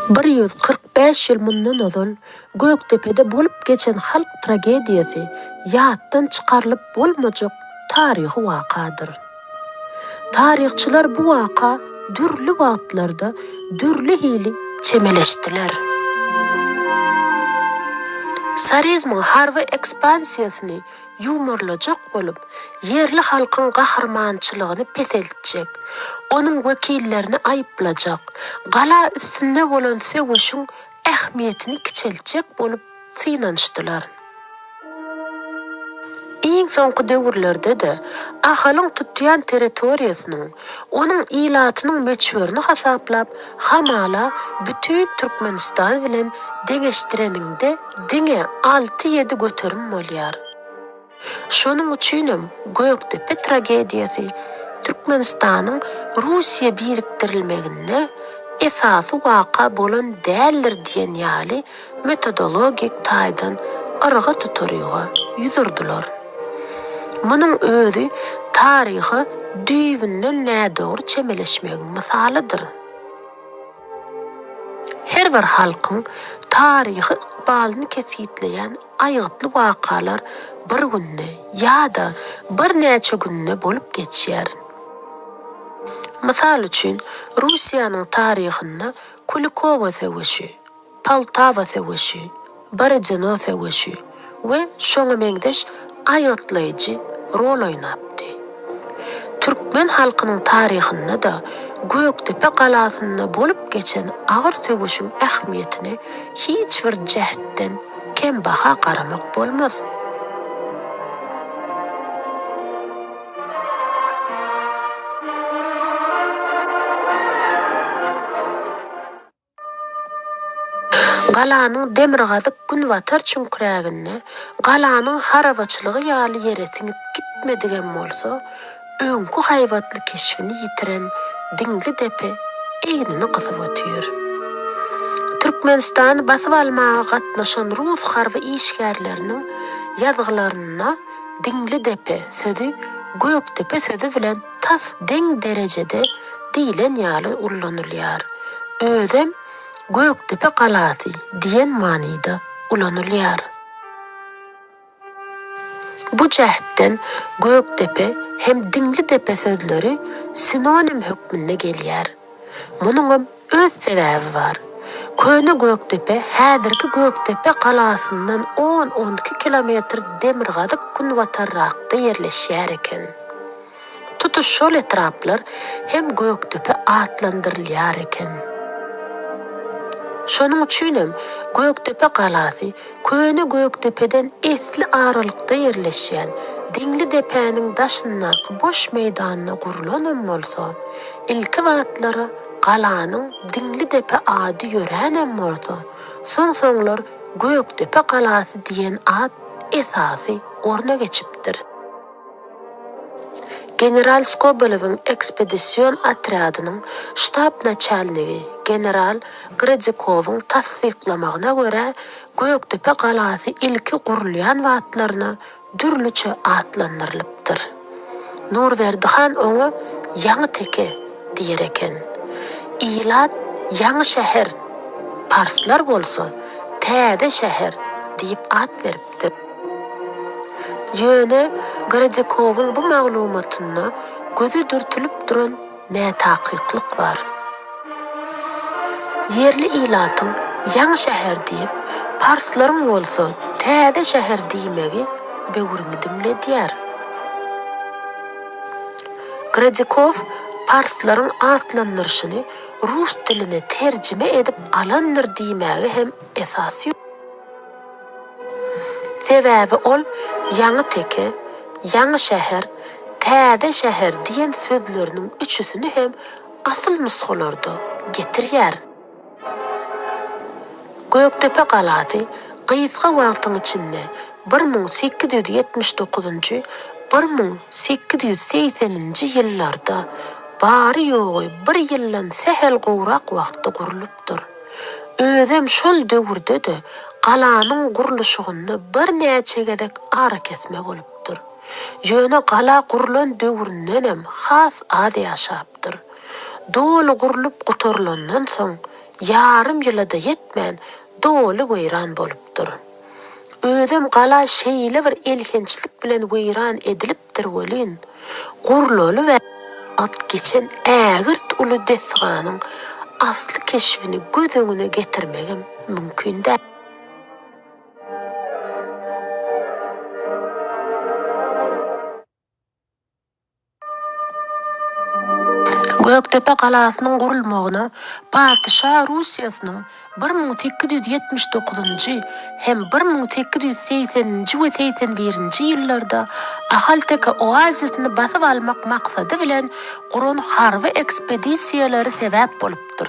145 yıl mundan ozal Göktepe'de bolup geçen halk tragediyasi ýatdan çykarlyp bolmajak taryhy wakadyr. Taryhçylar bu waka dürli wagtlarda dürli hili çemeleşdiler. Sarizmin harby ekspansiýasyny ýumurlajak bolup, yerli halkyň gahrmançylygyny peseltjek, onuň wekillerini aýyplajak, gala üstünde bolan söwüşüň ähmiýetini kiçeltjek bolup synanşdylar. Iň soňky döwürlerde de ahalyň tutýan territoriýasynyň, onuň ilatynyň meçhuryny hasaplap, hamala bütün Türkmenistan bilen deňeşdireninde diňe 6-7 göterim bolýar. Şonuň üçinem Göktepe tragediýasy Türkmenistanyň Russiýa birikdirilmeginde esasy waka bolan däldir diýen ýaly metodologik taýdan arga tutarýyga ýüzürdiler. Munyň özü taryhy düýbünden nädogry çemeleşmegiň misalydyr. Her bir halkyň taryhy ykbalyny kesitleýän aýgytly wakalar bir günne ýa-da bir näçe günne bolup geçýär. Mysal üçin, Russiýanyň taryhynda Kulikowa söwüşi, Poltawa söwüşi, Borodiano söwüşi we şoňa meňdeş aýytlaýjy rol oýnapdy. Türkmen halkynyň taryhynda da Göktepe galasynda bolup geçen agyr söwüşiň ähmiýetini hiç bir jähtden kem baha garamak bolmaz. Galanyň demirgazyk gün watar çünkräginde galanyň harabaçylygy ýaly ýere siňip gitmedigen bolsa, öňkü haýwatly keşfini ýitiren Diňli Depe eýnini gyzyp ötýär. Türkmenistan basyp almaga gatnaşan Rus harby işgärleriniň ýazgylaryna Diňli Depe sözi Göktepe sözi bilen tas deň derejede diýilen ýaly ullanylýar. Özem Göktepe galasy diýen manyda ulanylýar. Bu jähtden Göktepe hem Diňli Depe sözleri sinonim hökmünde gelýär. Munyň öz sebäbi bar. Köne Göktepe häzirki Göktepe galasyndan 10-12 kilometr demirgazyk gün watarrakda ýerleşýär eken. Tutuş şol etraplar hem Göktepe atlandyrylýar eken. Şonuň üçinem Göktepe galasy köne Göktepe'den esli aralykda ýerleşýän Diňli Depe'niň daşyndaky boş meýdanyna gurulan bolsa, ilki wagtlara galanyň Diňli Depe ady ýöränem bolsa, soň-soňlar Göktepe galasy diýen ad esasy orna geçipdir. General Skobelewiň ekspedisiýon atradynyň ştab načalnigi General Gredikowyň tasdiklamagyna görä, Göktepe galasy ilki gurulýan wagtlaryna dürlüçe atlandyrylypdyr. Nurberdihan oňa Ýaňy Teke diýer eken. Ilat Ýaňy şäher, parslar bolsa Täze şäher diýip at beripdir. Ýöne Gredikowyň bu maglumatyna gözü dürtülip duran nätakyklyk bar. Yerli ilatyň Ýaňy şäher diýip, parslaryň bolsa Täze şäher diýmegi böwrüňi diňledýär. Gredikow parslaryň atlandyryşyny rus diline terjime edip alandyr diýmegi hem esasy. Sebäbi ol Ýaňy Teke, Ýaňy şäher, Täze şäher diýen sözleriniň üçüsini hem asyl nusgalarda getirýär. Göktepe galasy gysga wagtyň içinde 1879-1880 ýyllarda bary ýogy bir ýyldan sehel gowrak wagtda gurulypdyr. Özem şol döwürde de galanyň guruluşygyny bir näçe gezek ara kesme bolupdyr. Ýöne gala gurulan döwüründen hem has ady ýaşapdyr. Dolu gurulup gutarlandan soň yarım ýylda yetmän doly weýran bolupdyr. Özüm gala şeýle bir elkençlik bilen weýran edilipdir welin. Gurlaly we at geçen ägirt uly desganyň asly keşfini göz öňüne getirmegim mümkin däl. Göktepe galasynyň gurulmagyna Padşa Russiýasynyň 1879-njy hem 1880-nji we 81-nji ýyllarda Ahalteka oazisyny basyp almak maksady bilen guran harby ekspedisiýalary sebäp bolupdyr.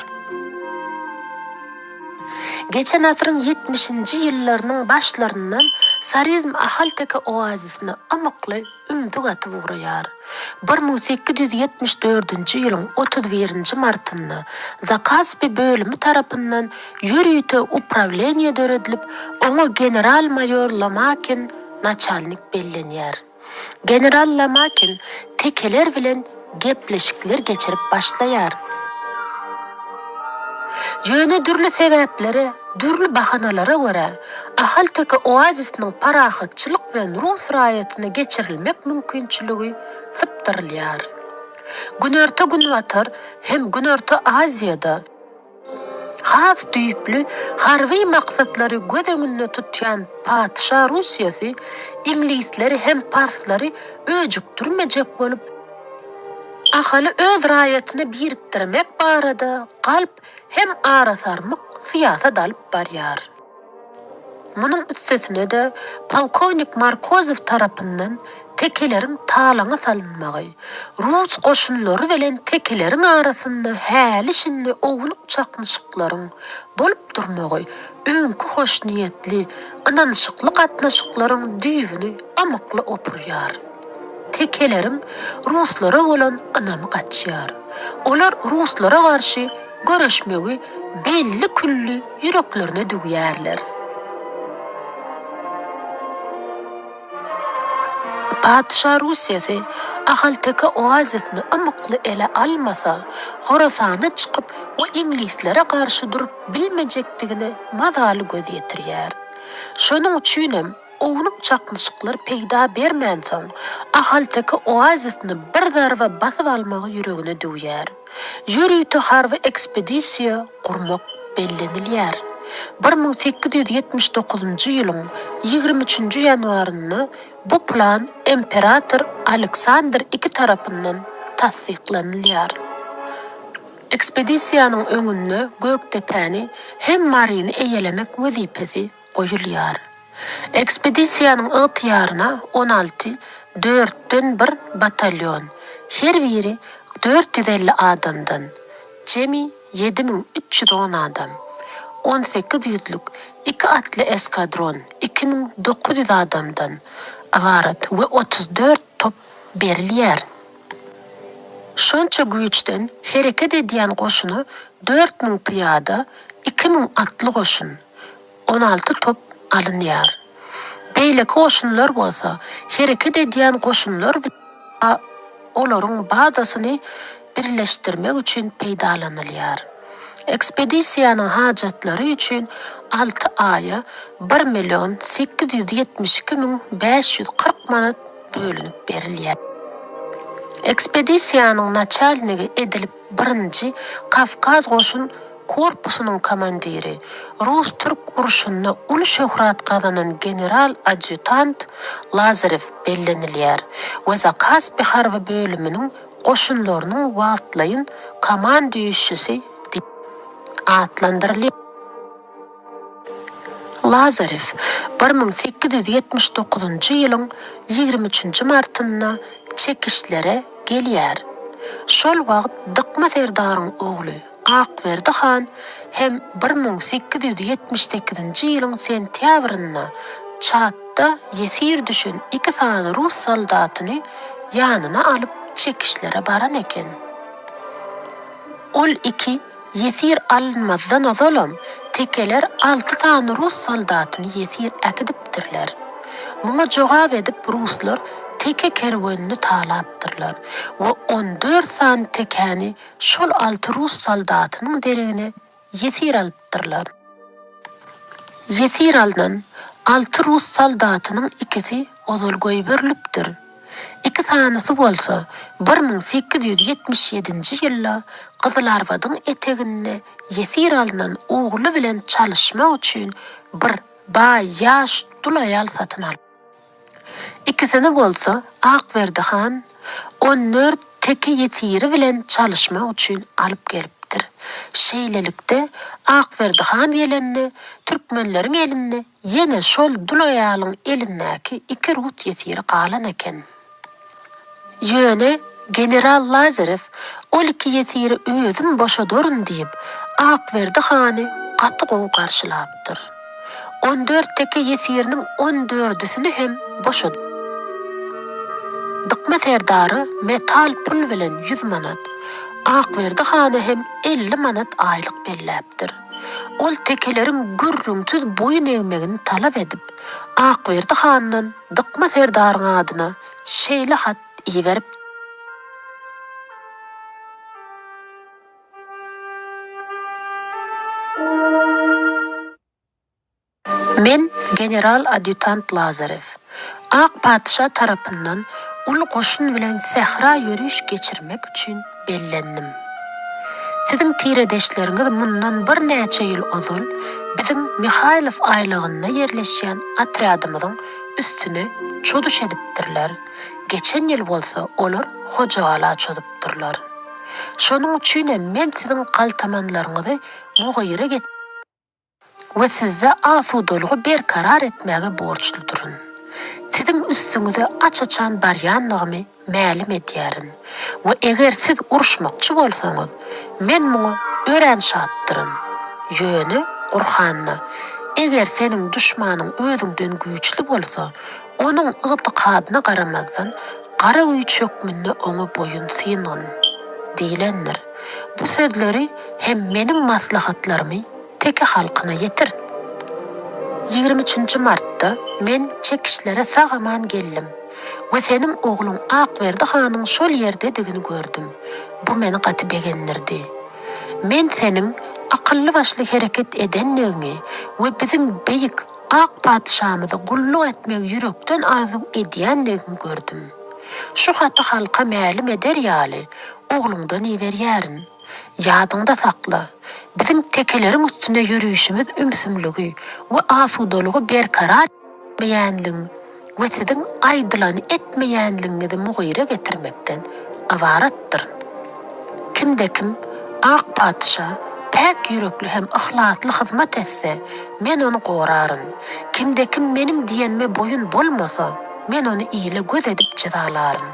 Geçen asryň 70-nji ýyllarynyň başlaryndan Sarizm Ahalteka oazisyny amykly ümdük atyp ugraýar. 1874-nji ýylyň 31-nji martynda Zakaspi bölümi tarapyndan ýürüýte upravleniýe döredilip, oňa general-mayor Lomakin начальник bellenýär. General Lomakin tekeler bilen gepleşikler geçirip başlaýar. Ýöne dürli sebäplere, dürli bahanalara görä Ahalteka oazisynyň parahatçylyk bilen Rus raýatyna geçirilmek mümkinçiligi sypdyrylýar. Günerto Günwatar hem Günerto Aziýada has düýpli harby maksatlary göz öňünde tutýan Padşa Russiýasy inglizleri hem parslary öjükdirmejek bolup ahaly öz raýatyny birikdirmek barada galp hem arasarmyk syýasat alyp barýar. Munyň üstesine de polkovnik Markozow tarapyndan tekelerin talaňa salynmagy, Rus goşunlary bilen tekelerin arasynda häli şinli owluk çaknyşyklaryň bolup durmagy, öňkü hoş niýetli, ynanşykly gatnaşyklaryň düýbüni amykly opurýar. Tekelerin Ruslara bolan ynamy gaçýar. Olar Ruslara garşy görüşmegi belli külli ýüreklerine dugýarlar. Padşa Russiýasy Ahalteka oazisyny amykly ele almasa, Horasana çykyp o inglizlere garşy durup bilmejekdigini mazaly göz ýetirýär. Şonuň üçin hem owluk çaknyşyklar peýda bermän soň Ahalteka oazisyny bir zarba basyp almagy ýüregine dugýar. Ýürüýte harby ekspedisiýa gurmak bellenilýär. 1879-njy ýylyň 23-nji ýanwarynda bu plan Imperator Aleksandr II tarapyndan tasdiklanylýar. Ekspedisiýanyň öňünde Göktepäni hem Marini eýelemek wezipesi goýulýar. Ekspedisiýanyň ygtyýaryna 16 4-den 1 batalyon, her biri 450 adamdan, jemi 7310 adam, 18 ýüzlük 2 atly eskadron, 2900 adamdan avarat we 34 top berilýär. Şonça güýçden hereket edýän goşuny 4000 piyada, 2000 atly goşun, 16 top alınýar. Beýle goşunlar bolsa, hereket edýän goşunlar olaryň badasyny birleşdirmek üçin peýdalanylýar. Ekspedisiýanyň hajatlary üçin 6 aýa 1.872.540 manat bölünip berilýär. Ekspedisiýanyň начальнigi edilip 1-nji Kafkaz goşun korpusynyň komandiri, Rus-Türk uruşunda uly şöhrat kazanan general adjutant Lazarev bellenilýär we Zakaspi harby bölüminiň goşunlarynyň wagtlaýyn komandiýüşçisi diýip atlandyrylýar. Lazarev 1879-njy ýylyň 23-nji martynda çekişlere gelýär. Şol wagt Dykma Serdaryň ogly Akberdi Han hem 1878-nji ýylyň sentýabrynda Çatda yesir düşen 2 sany Rus soldatyny ýanyna alyp çekişlere baran eken. Ol 2 yesir alınmazdan ozalam, tekeler 6 sany Rus soldatyny yesir äkidipdirler. Muňa jogap edip Ruslar teke kerwenini talapdyrlar we 14 san tekeni şol 6 Rus soldatynyň deregine yesir alıpdırlar. Yesir alınan 6 Rus saldatynyň ikisi ozulgoý berilipdir. İki sanysy bolsa 1877-nji ýylda Gyzylarbadyň eteginde yesir alynan ogly bilen çalışmak üçin bir baý ýaş dulaýal satyn alyp. İkisini bolsa Akberdihan 14 teki yesiri bilen çalışmak üçin alyp gelipdir. Şeýlelikde Akberdihan gelenni türkmenleriň elinde ýene şol dulaýalyň elindäki 2 Rus yesiri galan eken. Ýöne General Lazarew ol 2 yesiri özüm boşadorun diýip Akberdihany gaty gowy garşylapdyr. 14 teki yesiriniň 14'üsini hem boşady. Dykma serdary metal pul bilen 100 manat, Akberdihany hem 50 manat aýlyk belläpdir. Ol tekelerin gürrüňsiz boyun egmegini talap edip, Akberdihanyň dykma serdaryň adyna şeýle hat iýerip Men General Adjutant Lazarew, Ak Padşa tarapyndan ul goşun bilen sehra yürüyüş geçirmek üçin bellendim. Siziň tiredeşleriňiz mundan bir näçe ýyl ozul biziň Mikhailov aýlygynda ýerleşýän atrýadymyzyň üstüne çoduş edipdirler. Geçen ýyl bolsa olar Hojagala çodypdyrlar. Şonuň üçin men siziň galtamanlaryňyzy mugyra get we sizde asudalygy berkarar etmäge borçluduryn. Siziň üstüňize açaçan barýanlygymy mälim edýärin. We eger siz uruşmakçy bolsaňyz, men muňa örenç attyryn. Ýöne Gurhanna, eger seniň düşmanyň özüňden güýçli bolsa, onuň ygtykadyna garamazdan gara güýç çökmünde oňa boyun synyn diýlenler. Bu sözleri hem meniň maslahatlarymy teke halkyna ýetir. 23 Martda men çekişlere sagaman geldim. We seniň ogluň Akberdihanyň şol ýerde digini gördüm. Bu meni gaty begendirdi. Men seniň akylly başly hereket edenligiňi we biziň beýik Ak padşamyzy gulluk etmek ýürekden arzu edýänligini gördüm. Şu haty halka mälim eder ýaly, ogluňdan iberýärin. Ýadyňda sakla. Biziň tekeleriň üstünde ýürüýüşimiz ümsümligi we asudalygy berkarar etmeýänligiň we siziň aýdylan etmeýänligiňizi mugyra getirmekden awaratdyr. Kimde kim Ak Padşa pek ýürekli hem ahlatly hyzmat etse, men onu goraryn. Kimde kim meniň diýenme boyun bolmasa, men onu ýyly göz edip çyzalaryn.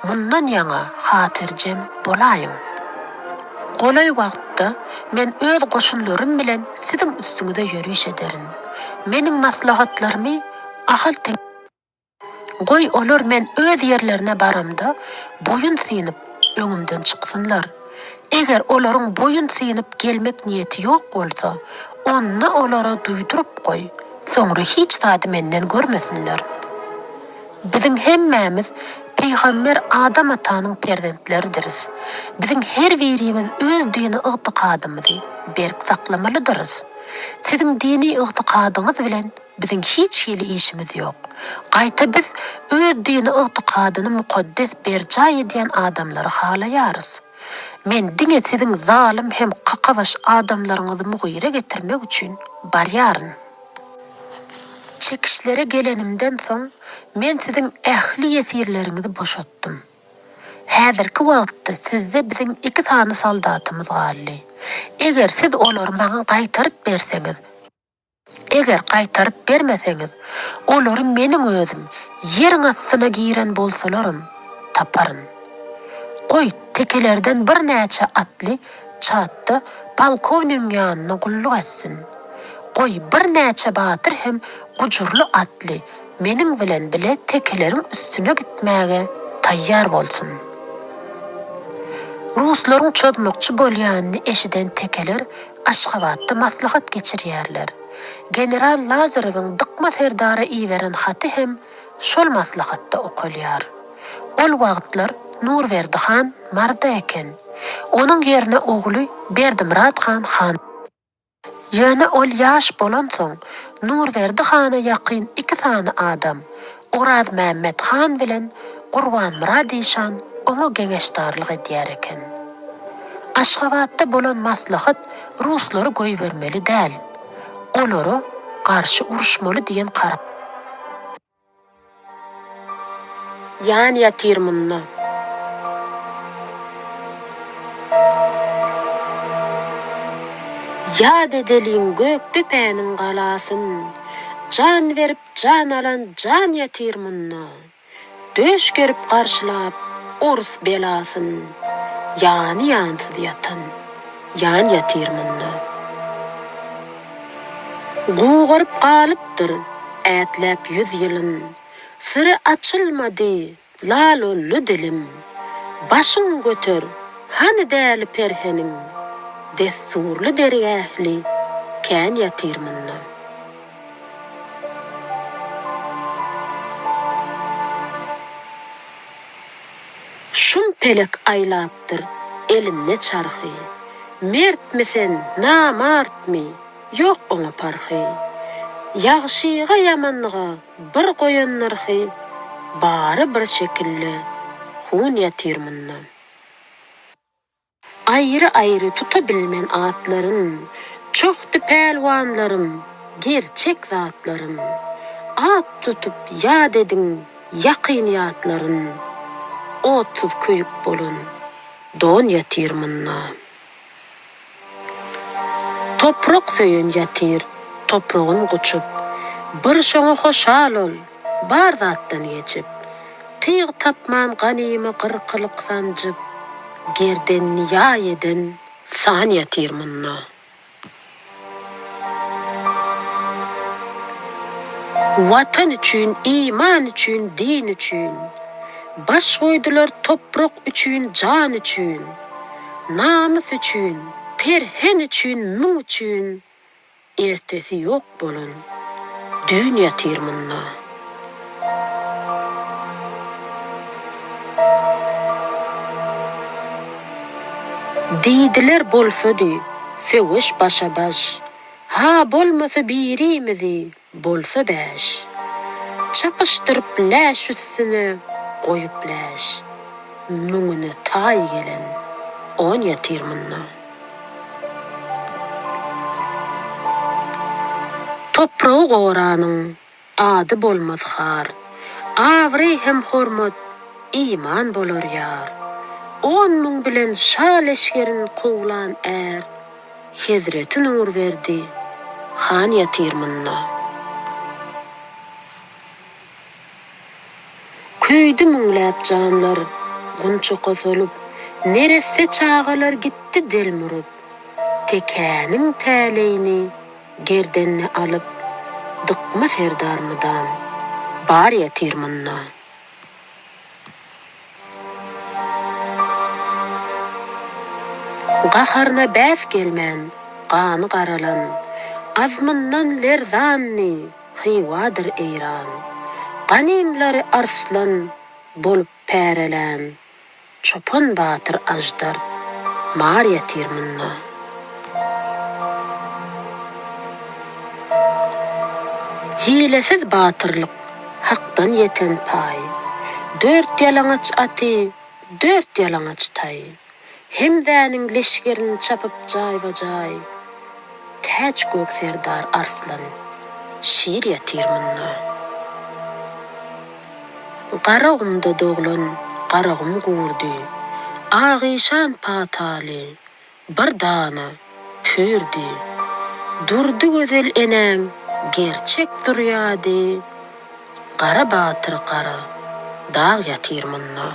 Mundan ýaňa hatirjem bolaýyn. Golay wagtda men öz goşunlarym bilen siziň üstüňize ýürüýüş ederim. Meniň maslahatlarymy ahal goý olar men öz ýerlerine baramda boyun synyp öňümden çyksynlar. Eger olaryň boyun synyp gelmek niýeti ýok bolsa, onu olara duýdurup goý. Soňra hiç zady menden görmesinler. Biziň hemmämiz Peýgamber Adam atanyň perzentleridirys. Biziň her birimiz öz dini ygtykadymyzy berk saklamalydyryz. Siziň dini ygtykadyňyz bilen biziň hiç ýyly işimiz ýok. Gaýta biz öz dini ygtykadyny mukaddes berjaý edýän adamlary halaýarys. Men diňe siziň zalim hem qaqabaş adamlaryňyzy mugyra getirmek üçin barýaryn. Çekişlere gelenimden soň men siziň ähli ýesirleriňizi boşatdym. Häzirki wagtda sizde biziň 2 sany saldatymyz galdy. Eger siz olary maňa gaýtaryp berseňiz, eger gaýtaryp bermeseňiz, olary meniň özüm ýeriň astyna giren bolsalarym taparyn. Goý tekelerden bir näçe atly çatda polkovniň ýanyna gulluk etsin. Goý bir näçe batyr hem gujurly atly meniň bilen bile tekeleriň üstüne gitmäge taýýar bolsun. Ruslaryň çödmekçi bolýanyny eşiden tekeler Aşgabatda maslahat geçirýärler. General Lazarewiň dykma serdary iýeren haty hem şol maslahatda okulýar. Ol wagtlar Nurberdihan marda eken. Onuň ýerine ogly Berdimurat han Ýöne ol ýaş bolan soň Nurberdi hana ýakyn 2 sany adam Oraz Mehmet Han bilen Gurban Murad işan oňa geňeşdarlyk edýär eken. Aşgabatda bolan maslahat ruslary goýbermeli däl. Olary garşy uruşmaly diýen garap. Ýani ýatyr munna. Ýad edeliň gökde päniň galasyn, can berip can alan can ýatyr munna. Döş gerip garşylap urus belasyn, ýany ýansy ýatan, ýan ýatyr munna. Guğuryp galypdyr ätlep 100 ýylyn, syry açylmady lalolly dilim. Başyň götür, hany däli perheniň, desturly dergähli kän ýatyr munna. Şum pelek aylapdyr elimne çarhy. Mertmisen, namartmy, ýok oňa parhy. Ýagşyga ýamanlyga bir goýan narhy, bary bir şekilli hun ýatyr munna. Ayrı tutabilmen atlaryn, çokdy pelwanlarym, gerçek zatlarym. At tutup ýad ediň ýakyn ýatlaryn, 30 köýük bolun, don ýatyr munna. Toprak söýün ýatyr, toprağın guçup, bir şoňa hoşal ol, bar zatdan geçip, tyg tapman ganymy qırqylyk sanjyp, gerdenni ýa eden san ýatyr munna. Watan üçin, iman üçin, din üçin, baş goýdular toprak üçin, can üçin, namys üçin, perhen üçin, müň üçin, ertesi ýok bolan dün ýatyr munna. Diýdiler bolsady, sewiş başa baş, ha bolmasa birimizi, bolsa bäş. Çapyşdyryp läş üstüne goýup läş, müňüne taý gelen on ýatyr munna. Toprağı goranyň ady bolmaz har, awry hem hormat, iman bolar ýar. 10.000 bilen şal eşgerin kowlan är, Hezreti Nurberdi han ýatyr munna. Köýdi müňläp janlar, gunçuka solup, neresse çağalar gitti delmurup. Tekäniň täleýini gerdenni alyp, dykma serdarmydan bar ýatyr munna. Gaharna bäs gelmän, gany garalan, azmyndan lerzanni, hywadyr eýran. Ganimlary arslan bolup pärelen, çopan batyr ajdar, mar ýatyr munna. Hilesiz batyrlyk, hakdan yeten pay. 4 ýalaňaç aty, 4 ýalaňaç tay. Hemdäniň leşgerini çapyp jaýwa-jaý. Täç gök serdar arslan, şir ýatyr munna. Garagymda doglan, garagym gurdy. Agyşan pataly, bir dana pürdi. Durdy gözel eneň, gerçek durýady. Gara batyr gara, dağ ýatyr munna.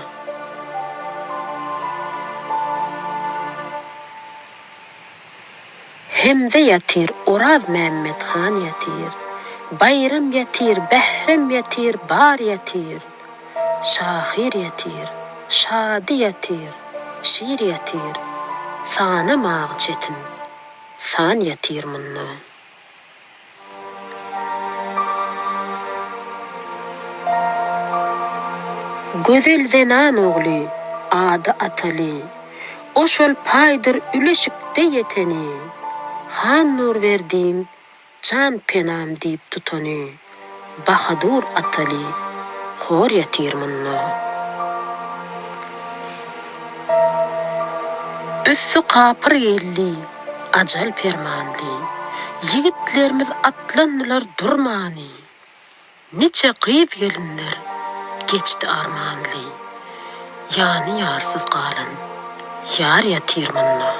Hemde ýatyr Oraz Mehmet Han ýatyr. Bayram ýatyr, Behrem ýatyr, bar ýatyr. Şahir ýatyr, şady ýatyr, şir ýatyr. Sana mağı çetin, san ýatyr munna. Gözel Zenan ogly, ady Ataly. Oşol paýdyr üleşikde ýeteni. Han nur verdiğin can penam deyip tutany. Bahadur atali hor yatirmanna. Üssü kapır gelli, ajal permanli. Yigitlerimiz atlandılar durmani. Neçe qıyıp gelinler, geçti armanli. Yani yarsız qalan, yar yatirmanna.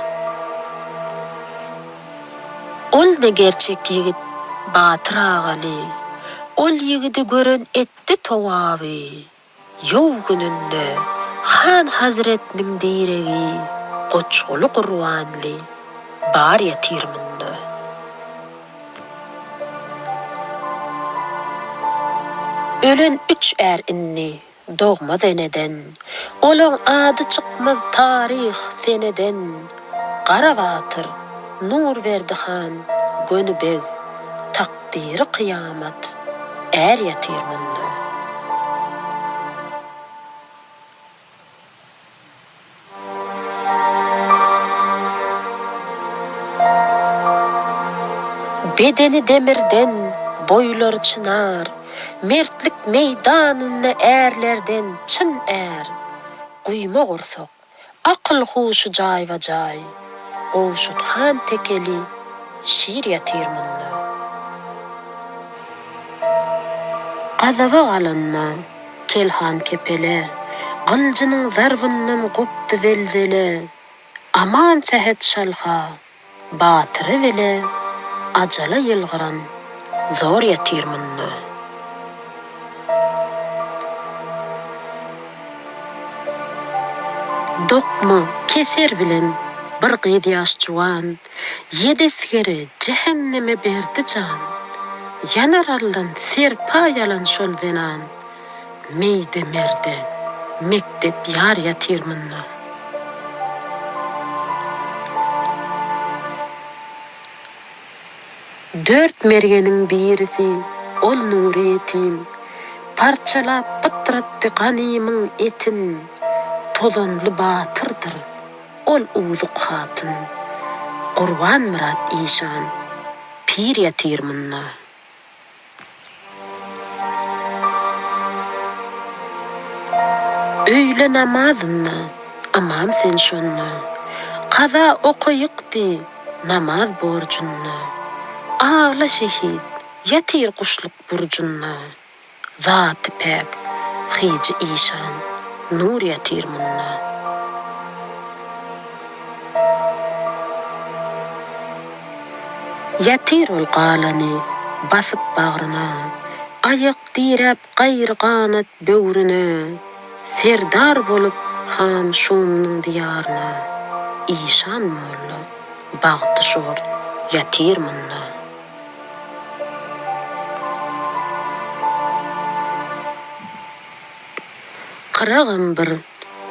Ol ne gerçek yigit, batır ağali. Ol yigidi gören etti tovavi. Yow gününde, Han Hazretinin deyregi, qoçgulu qurvanli, bar yatirmanna. Ölen 3 inni, doğmaz eneden. Olan adı çıkmaz tarih seneden. Qaravatır, nur verdi han, gönübeg, takdiri kıyamet, yatirmanna. Bedeni demirden, boylar çınar, mertlik meydanında erlerden çın Quyma gorsak, akıl huşu jay va jay. Qoşut han tekeli, şiir yatirmanna. Qazava galanna, kelhan kepele, qılcının zarvından qoptu zelzele. Aman sehet şalha, batırı vele, ajala yılgıran, zor yatirmanna. Dokma keser bilen bir qydy ýaş juwan, yedesgeri cehenneme berdi can. Yanar allan serpa yalan şol zenan, meyde merde, mektep yar yatirmanna. Dört mergenin birisi, ol Nurettin, parçalap pıtratdı ganymyň etin. Tozanlı batırdır, ol uzuk hatın. Qurban Murat İşan, pir yatirmanna. Öyle namazınna, amam sen şonna. Qaza okuyukdi, namaz borcunna. Ağla şehit, yatir kuşluk burcunna. Zat-ı pek, Hici İşan, nur yatirmanna. Yatir ol qalani, basıp bağrına. Ayık direp qayrğanat böwrüne. Serdar bolup ham şumnun diyarına. İşan molla, bagty şor, yatirmanna. Qırağım bir,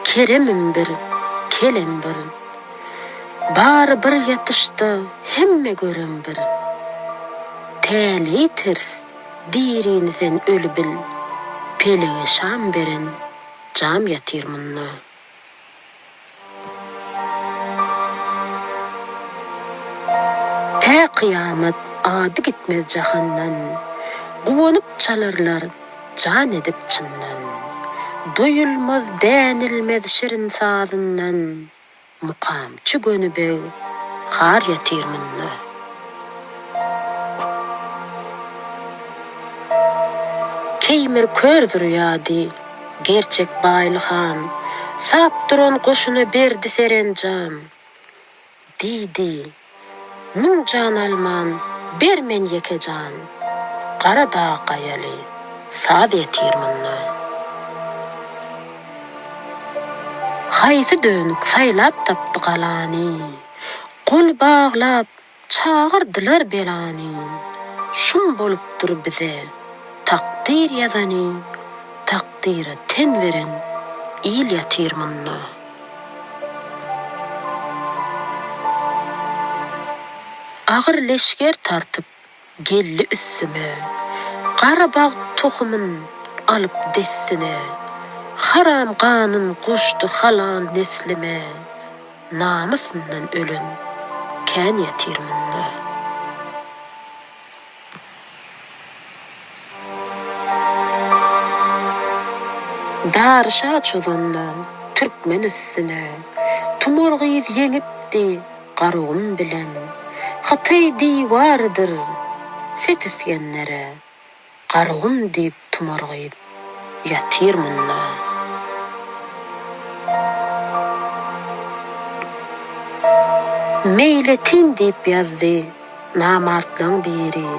keremim bir, kelem bir. Bar bir yatışta hemme görem bir. Täli tirs, dirini sen ölü bil. Pelige şam beren, jam yatirmanna. Tä kıyamet ady gitmez jahandan. Guwanyp çalarlar, can edip çyndan. Doyulmaz dänilmez şirin sazından. Mukamçı gönübeg, har yatirmanna. Keýmir kördür ýady, gerçek baýlyham. Sap duran goşuna berdi serenjam. Didi, min can alman, bermen yeke can. Qara dağ qayaly, sad yatirmanna. Haýsy dönük saylap tapdy galany. Kol bağlap çağırdylar belany. Şum bolupdyr bize takdir yazany. Takdire ten veren il yatirmanna. Ağır leşker tartıp gelli üssüme. Qarabağ tohumyn alıp dessine. Haram kanın koştu halal neslime. Namusundan ölün kän ýetirmini. Darşa çözünden Türkmen üstüne tumurgyz yeňipdi garugum bilen Hatay diwardyr setisgenlere garugum diýip tumurgyz ýatirmynna. Meyletin diýip ýazdy namartlaň biri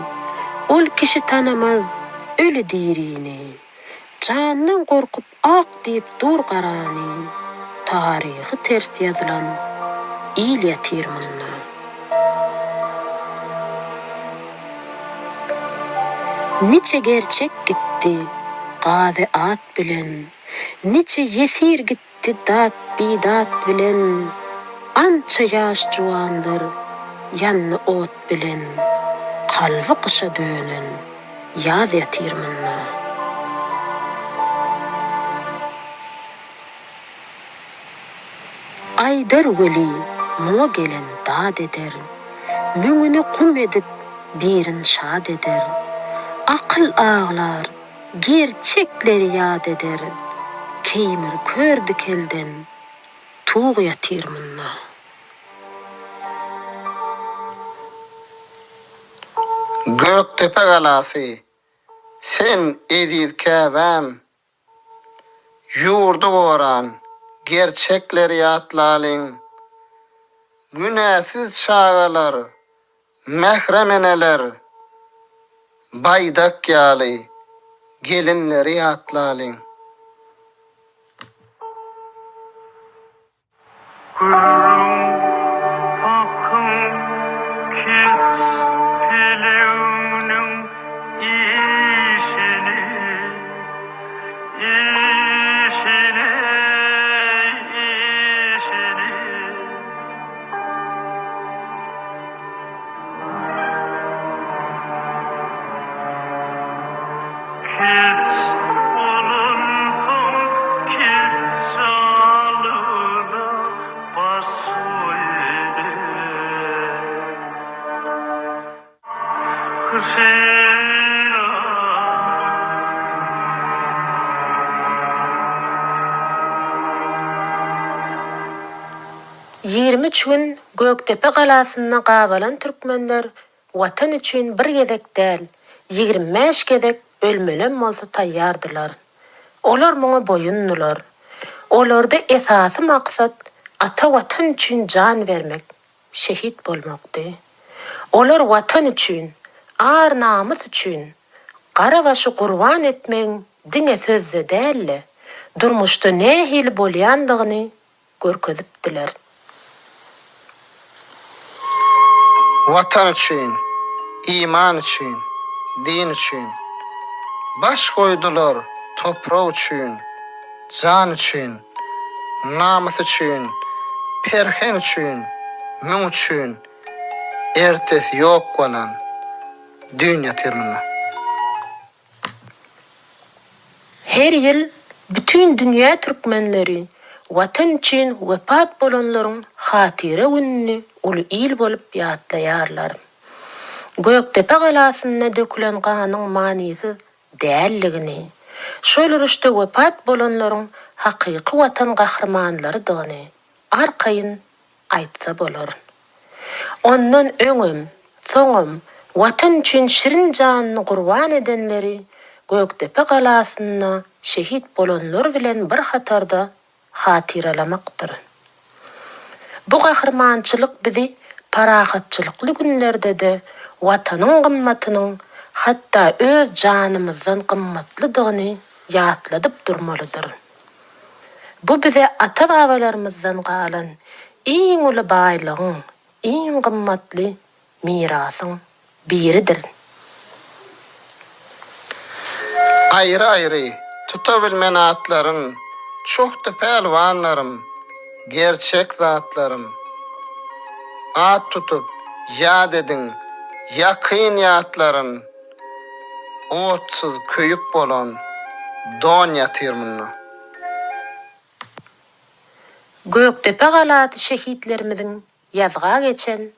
ol kişi tanamaz öli dirini Candan korkup ak diýip dur garany taryhy ters ýazylan il ýatirmynna. Niçe gerçek gitti gazy at bilen niçe yesir gitti dat bidat bilen ança ýaş juwandyr ýanny ot bilen kalby kışa dönen ýaz ýatirmynna. Aydar weli muňa gelen dad eder, müňüni kum edip birin şad eder. Akıl ağlar, gerçekleri yad eder, keýmir kördü kelden tuğ ýatirmynna. Göktepe galasy, sen ediz käbäm, yurdu goran, gerçekleri ýatlalyň, günäsiz şagalar, mehremeneler, baydak ýaly, gelinleri ýatlalyň. Gün Göktepe galasyna gabalan türkmenler watan üçin bir gezek däl, 25 gezek ölmelen bolsa taýýardylar. Olar muňa boýundylar. Olarda esasy maksat ata watan üçin jan bermek, şehit bolmakdy. Olar watan üçin, ar namys üçin gara başy gurban etmeň diňe sözde dälle, durmuşda nähil bolýandygyny görkezipdiler. Vatan için, iman için, din için, baş koydular toprağı için, can için, namus için, perhen için, mün için, ertesi yok olan dünya termini. Her yıl bütün dünya Türkmenleri watan için wepat bolanlaryň hatire gününi uly il bolup ýatlaýarlar. Göktepe galasyna dökülen ganyň manysy dälligini, şol uruşda wepat bolanlaryň hakyky watan gahrmanlarydygyny arkaýyn aýtsa bolar. Ondan öňüm, soňum watan üçin şirin janyny gurban edenleri Göktepe galasyna şehit bolanlar bilen bir hatarda hatırlamakdyr. Bu gahrmançylyk bizi parahatçylykly günlerde de watanyň gymmatynyň hatda öz janymyzdan gymmatlydygyny ýatladyp durmalydyr. Bu bize ata-babalarymyzdan galan iň uly baýlygyň, iň gymmatly mirasyň biridir. Ayrı tutabilmen atlarım, çok da pelvanlarım, gerçek zatlarım. At tutup yad edin, yakın yatların, otsuz köyük bolan don yatırmını. Göktepe galaty şehitlerimiziň ýazga geçen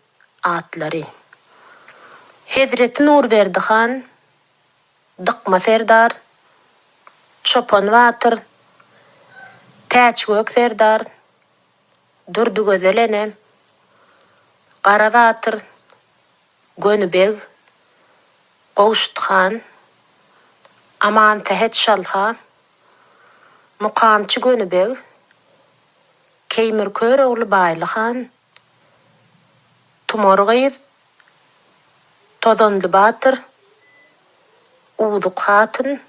atlary. Hezreti Nurberdi han, Dıkma Serdar, Çopan Watır, Täçgök Serdar, Durdu Gözel enem, Gara Watır, Gönübeg, Gowşuthan, Aman Tehet Şalha, Mukamçı Gönübeg, Keymir Köroğlu Baylıhan, Tumorgyz, Todonly Batır, Uwduk Hatyn,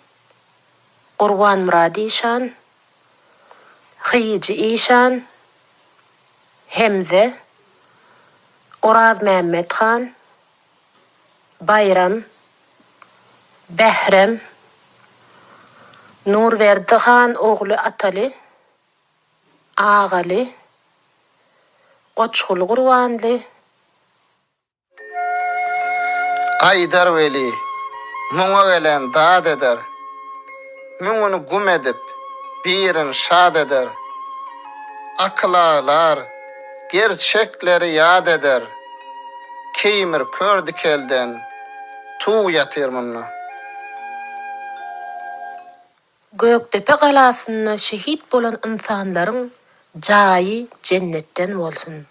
Gurban Murady Işan, Hyýjy Işan, Hemze, Oraz Mämmedhan, Bayram, Behrem, Nurberdi han ogly Ataly, Agaly, Goçgul Gurbanly, Aýdar Weli, muňa gelen dad eder. Müňüni gum edip, birin şad eder. Aklalar, gerçekleri yad eder. Keymir kördük elden, tuğ yatırmınla. Göktepe galasyna şehit bolan insanlaryň jaýy cennetten bolsun.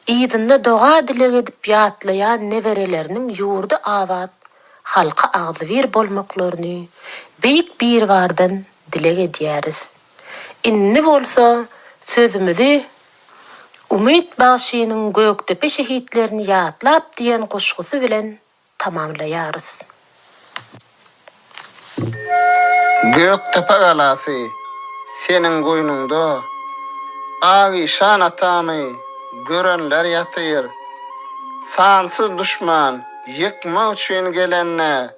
Ýzyna doga dilek edip ýatlaýan nebereleriniň ýurdu awat, halka agzybir bolmaklaryny beýik bir bardan dilek edýäris. Inni bolsa sözümüzi Umyt Bagşynyň Göktepe şehitlerini ýatlap diýen goşgusy bilen tamamlaýarys. Göktepe galasy, seniň goýnunda, Agişan atamy görenler yatyr. Sansız düşman, yıkma üçin gelenne,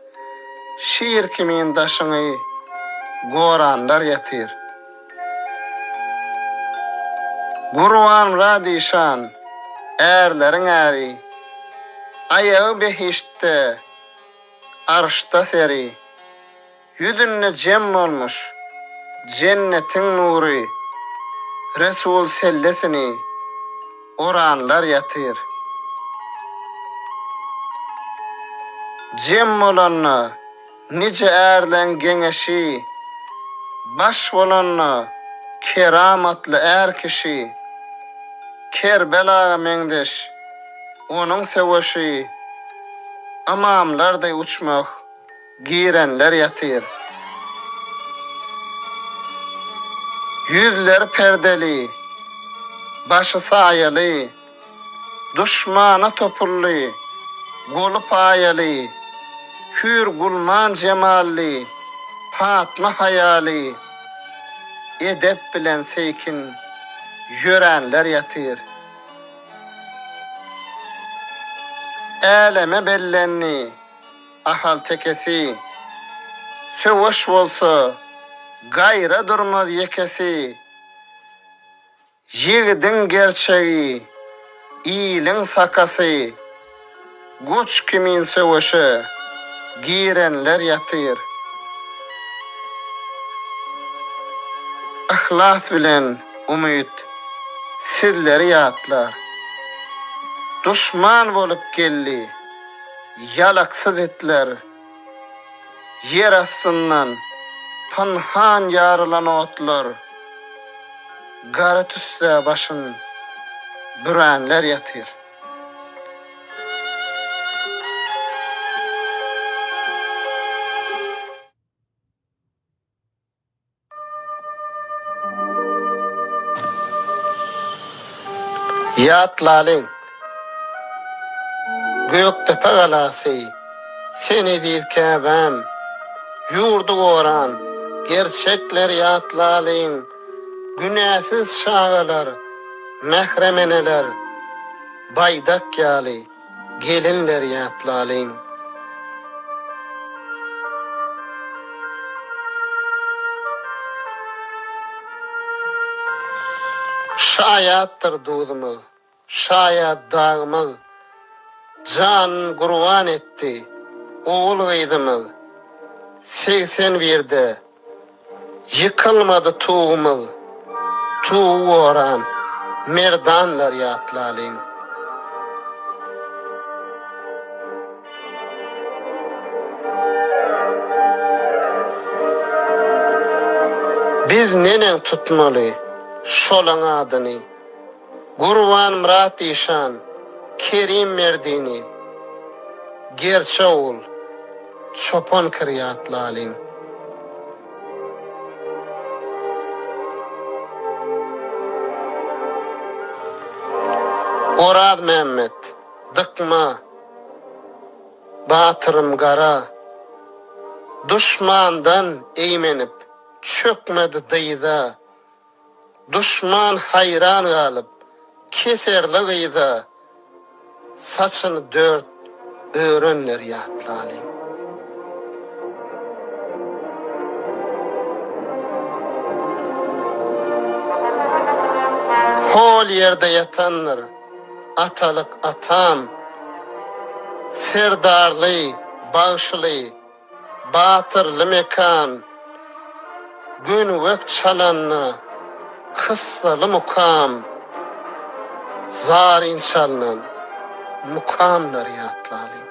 şiir kimin daşyny goranlar yatyr. Gurban Murady Işan, erleriň äri, ayağı behiştte, arşta seri, yüzünne cem olmuş, cennetin nuri, Resul sellesini oranlar yatyr. Cem bolanna nice erlen geňeşi, baş bolanna keramatly er kişi, Kerbelaga meňdeş, onuň seweşi, amamlarday uçmak, girenler yatyr. Yüzler perdeli, başı saýaly, düşmana topurly, golu paýaly, hür gulman cemalli, Fatma hayaly, edep bilen seykin ýörenler yatyr. Eleme bellenni, ahal tekesi, söwüş bolsa, gayra durmaz yekesi. Ýigidin gerçegi, iyiliň sakasy, goç kimin söwüşi, girenler yatyr. Ahlas bilen umyt, sizleri ýatlar. Düşman bolup geldi, yalaksız etler. Yer astyndan panhan ýarılan otlar. Gara tüsse başyn bürenler yatyr. Ýatlalyň Göktepe galasy, seni dizkäbem, ýurdu goran, gerçekler ýatlalyň, günäsiz şagalar, mehremeneler, baydak ýaly, gelinler ýatlalyň. Şaýatdyr dudumyz, şaýat dağymyz, can gurban etdi, oğul gyzymyz. 81-de yıkılmadı tuğumyz, tuğu oran, merdanlar ýatlalyň. Biz nenen tutmaly şolaň adyny? Gurban Murat İşan, Kerim Merdini, Gerçeğul, Çopan Kiryatlalin. Orad Mehmet, Dıkma, Batırım Gara, Düşmandan eýmenip, çökmedi dıyda, düşman hayran galyp, keserli gıyda, saçını dört öğrenler yatlaly. Hol yerde yatanlar, atalık atam, serdarly, bağışly, batırly mekan, gün vök çalanna, kıssalı mukam, zar inşallan, mukamlar yatlaly.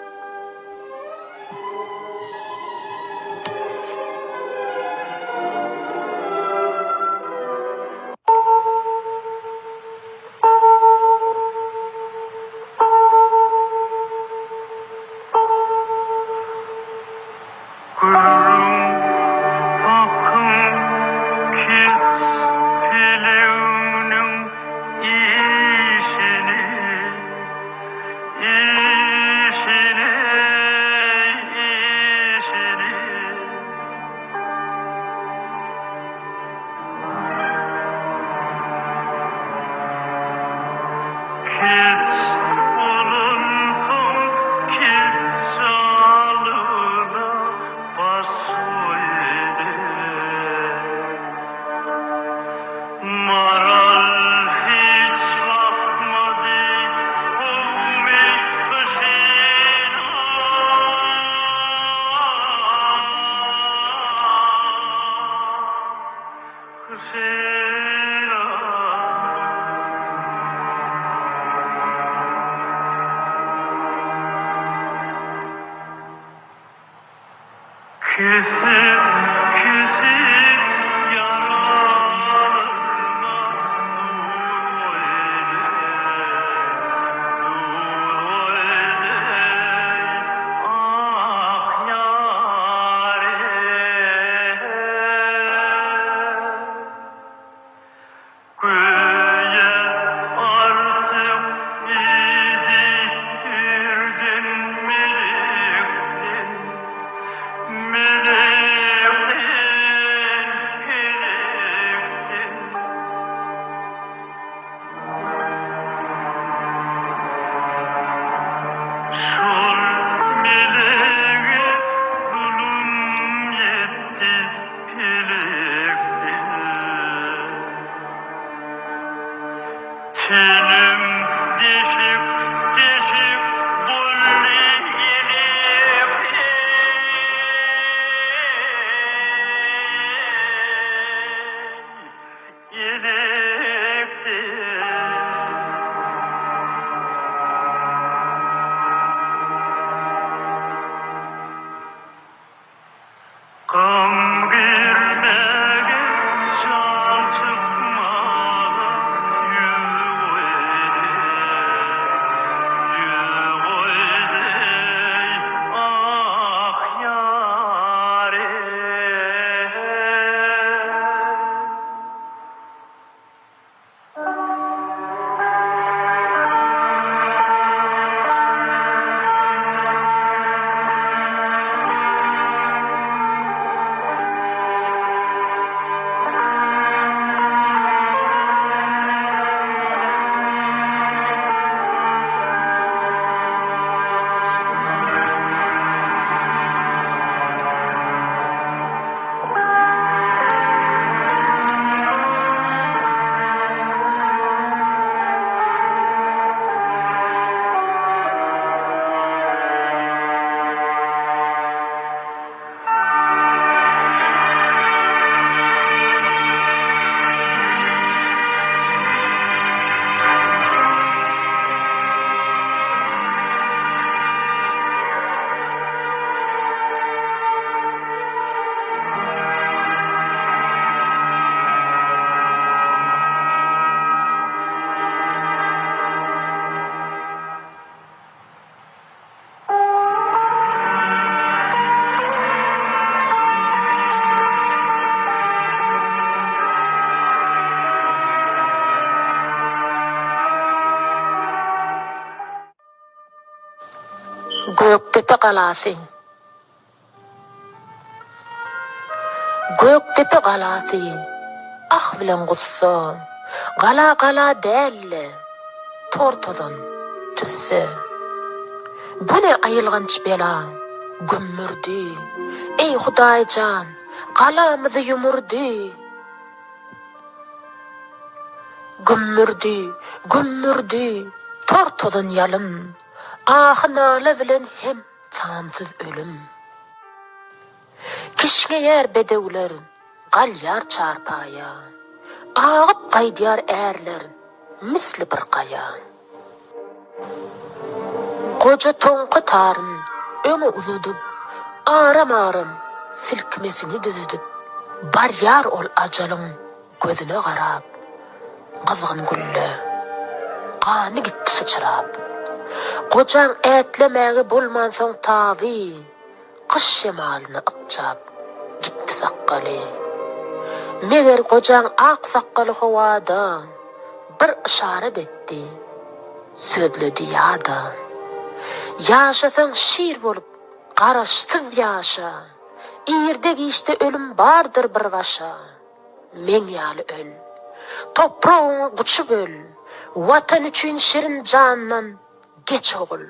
Göktepe galasy. Göktepe galasy. Ah bilen gussa. Gala gala dälle. Tortodan tüsse. Bu ne ayılganç bela. Gümmürdi. Ey Hudaýjan, galamyzy yumurdy. Gümmürdi. Tortodan yalın. Ahynala bilen hem tamsız ölüm. Kişge yer bedewler, galyar çarpaya. Ağıp gaýdýar erler, misli bir kaya. Koca toňky taryn, öňe uzadyp, aram silkmesini düzedip, baryar ol ajalyň gözüne garap. Kızgın gülle, gany gitti sıçrap. Kocaň ätlemäge bolmansaň tabi, kış şemalyny ıkçap, gitti sakkaly. Meger kocaň ak sakkaly howada, bir işaret etdi, södledi ýada. Yaşasaň şiir bolup, garaşsyz ýaşa. İrde gişte ölüm bardır bir başa. Men ýaly öl, topragyny guçup öl. Watan üçin şirin jandan geç ogul.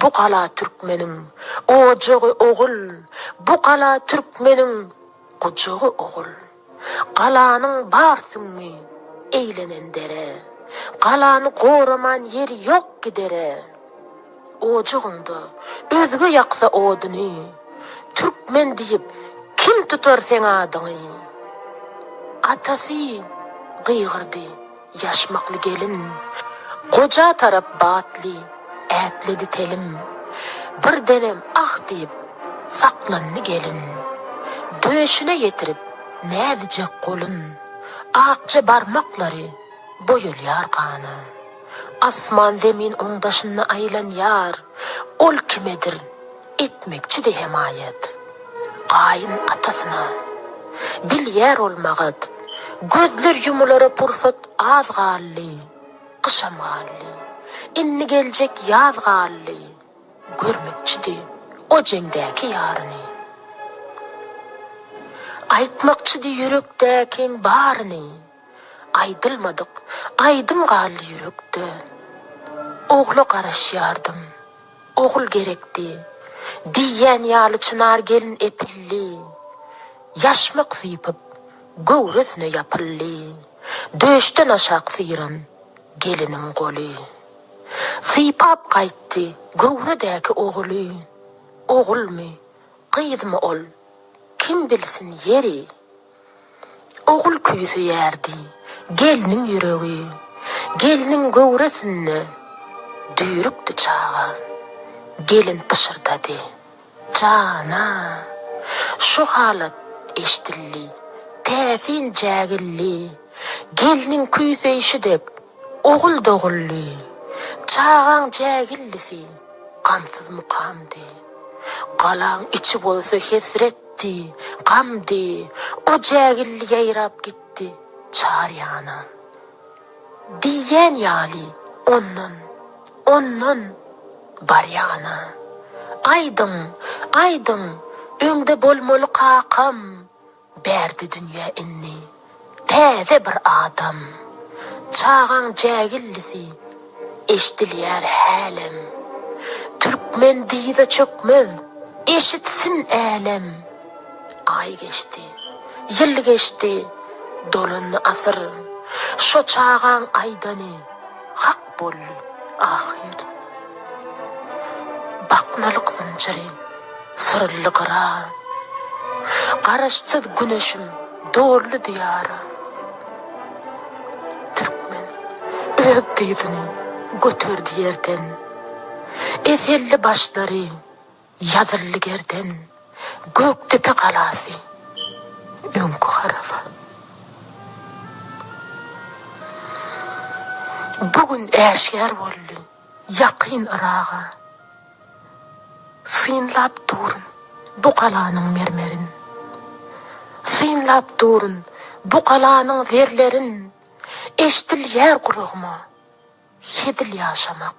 Bu gala türkmeniň ojagy ogul. Bu gala türkmeniň gojagy ogul. Galanyň barsyňmy eýlenen dere. Galany goraman ýeri ýok gidere. Ojagynda özge ýaksa oduny, türkmen diýip kim tutar sen adyny? Atasy gıygırdy, yaşmaklı gelin. Koca tarap batly, ätledi telim. Bir denem ah diýip saklandy gelin. Döşüne yetirip nädijek golun. Akça barmaklary boýulýar gany. Asman zemin oňdaşyna aýlanýar. Ol kimedir etmekçi de hemayet. Gaýyn atasyna bilýär olmagat. Gözler yumulara pursat az galli. Kışam galli. Inni geljek yaz galli. Görmekçi de o jengdäki ýaryny. Aýtmakçy de ýürekdäkiň baryny. Aydılmadık, aydın galli yürekde. Oğlu garaşyardım, oğul gerekdi. Diýen ýaly çınar gelin epilli. Yaşmak sypyp, göwresine yapılli. Döşten aşak syran, gelinin goli. Sypap gaýtdy, göwredäki oğuli. Oğulmy, gyzmy ol, kim bilsin yeri. Oğul küýsü ýerdi. Gelinin yüreği, gelinin göwresine düýrükdi çağa. Gelin pışırdadı, cana. Şu halat eşdilli, täsin jägilli. Gelinin küýseýişidek oğul dogulli. Çağaň jägillisi, gamsyz mukamdy. Galaň içi bolsa hesretdi, gamdy. O jägilli ýaýrap gitdi. Çaryana diýen ýaly ondan baryana. Aydın öňde bolmaly kakam. Berdi dünýä inni täze bir adam. Çağaň jägillisi eşdilýär hälim. Türkmen diýde çökmez, eşitsin elem. Ay geçti, yıl geçti, dolunny asır. Şo çağaň aydany hak bolly ahir. Baknalyk zynjyry sırly gyra. Garaşsyz güneşim doğurlu diyara. Türkmen öýek diýdini götürdi yerden. Eselli başlary yazılly gerden. Göktepe galasy öňkü harafa. Bugün äşkär boldy ýakyn ıraga. Synlap durun bu galanyň mermerin. Synlap durun bu galanyň zerlerin. Eşdilýär gurugma, hedil ýaşamak.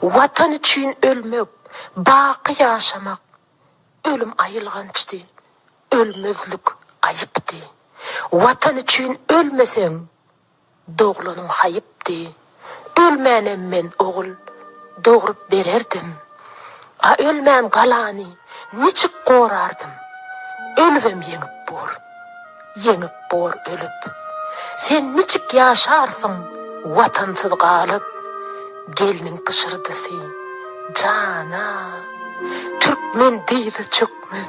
Watan üçin ölmek Baqy yaşamak ölüm ayılgançdy. Ölmezlik ayıpdy. Watan üçün ölmeseň doğlanyň hayıpdy. Ölmänem men ogul doğurup bererdim. A ölmän galany niçik gorardım. Ölübem yeňip bor ölüp. Sen niçik yaşarsın watansız galyp. Geliniň pışırdysy. Cana, Türkmen diýdi çökmez.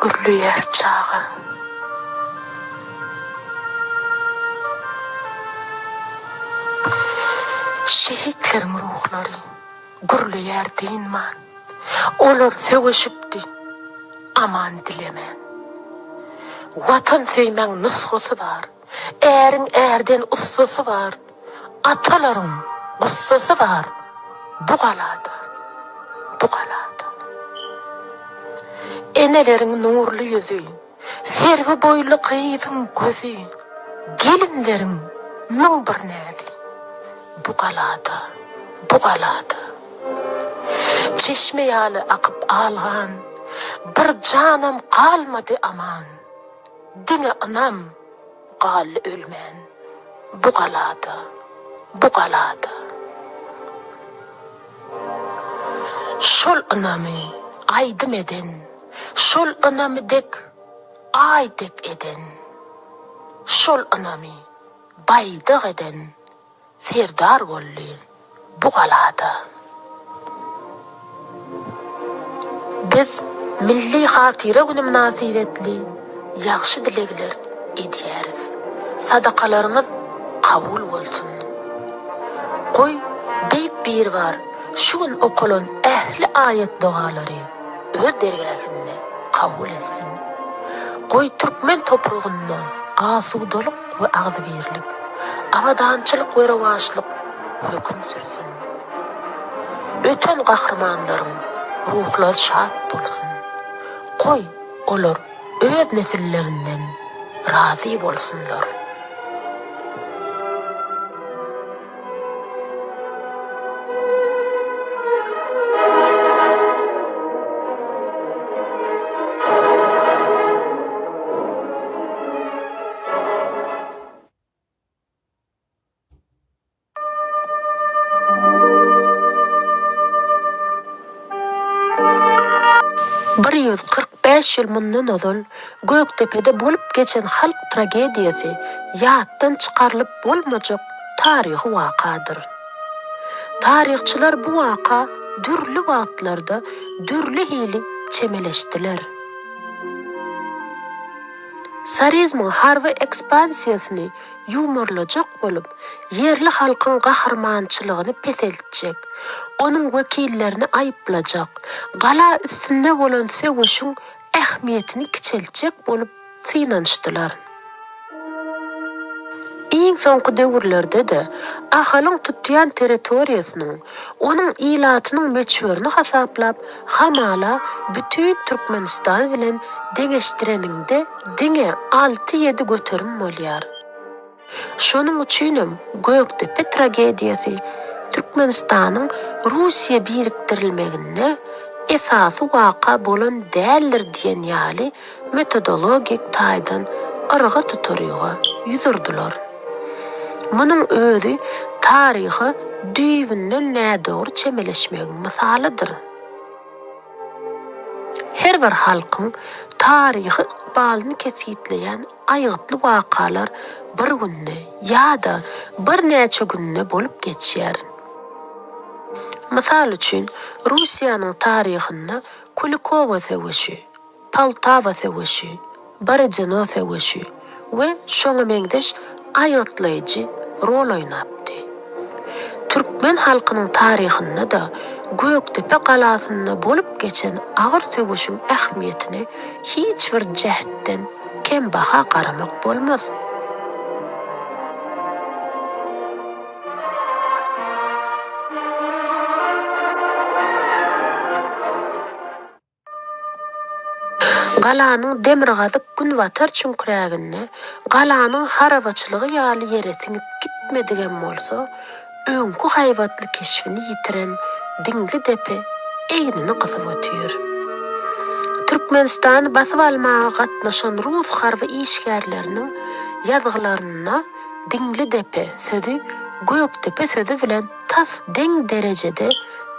Gürlüýär çağa. Şehitleriň ruhlary gürlüýär diýinman. Olar söwüşipdi. Aman dilemen. Watan söýmäň nusgasy bar. Äriň ärden ussasy bar. Atalaryň gussasy bar. Bu galada. Eneleriň nurly ýüzi, serbi boýly gyýdyň gözi, gelinleriň müň bir nädi. Bu galada. Çeşme ýaly akyp algan, bir janam kalmady aman. Diňe anam gal ölmän. Bu galada. Şol anamy aýdym eden, şol anamy dek aýdek eden, şol anamy baýdyk eden, serdar bolly bu galada. Biz milli hatyra güni münasibetli ýagşy dilegler edýäris. Sadakalaryňyz kabul bolsun. Koy beýik bir var. Şu gün okulan ähli ayet dualary öz dergäsinde kabul etsin. Koy Türkmen toprağynda asudalyk we agzybirlik, awadançylyk we rewaçlyk höküm sürsin. Öten gahrmanlaryň ruhlary şat bolsun. Koy olar öz nesillerinden razy bolsunlar. Bir 145 ýyl mundan ozal Göktepe'de bolup geçen halk tragediýasy ýatdan çykarylyp bolmajak taryhy wakadyr. Taryhçylar bu waka dürli wagtlarda dürli hili çemeleşdiler. Sarizmyň harby ekspansiýasyny ýumurlajak bolup, yerli halkyň gahrmançylygyny peseltjek, onuň wekillerini aýyplajak, gala üstünde bolan söwüşüň ähmiýetini kiçeltjek bolup synanşdylar. Iň soňky döwürlerde de ahalyň tutýan territoriýasynyň, onuň ilatynyň meçberini hasaplap, hamala bütün Türkmenistan bilen deňeşdireninde diňe 6-7 göterim bolýar. Şonuň üçinem Göktepe tragediýasy Türkmenistanyň Russiýa birikdirilmeginde esasy waka bolan däldir diýen ýaly metodologik taýdan yrga tutarýyga ýüzürdiler. Munyň özü taryhy düýbünden nädogry çemeleşmegiň misalydyr. Her bir halkyň taryhy ykbalyny kesitleýän aýgytly wakalar bir günde ýa-da bir näçe günde bolup geçýär. Mysal üçin Russiýanyň taryhynda Kulikovo söwüşi, Poltava söwüşi, Borodino söwüşi we şoňa meňdeş aýatlaýjy rol oýnapdy. Türkmen halkynyň taryhynda da Göktepe galasynda bolup geçen agyr söwüşiň ähmiýetini hiç bir jähtden kem baha garamak bolmaz. Galanyň demirgazyk gün watar çünkräginde galanyň harabaçylygy ýaly ýere siňip gitmedigen bolsa, öňkü haýwatly keşfini ýitiren diňli depe eýnini gyzyp ötýür. Türkmenistany basyp almaga gatnaşan Rus harby işgärleriniň ýazgylaryna diňli depe sözü Göktepe sözü bilen tas deň derejede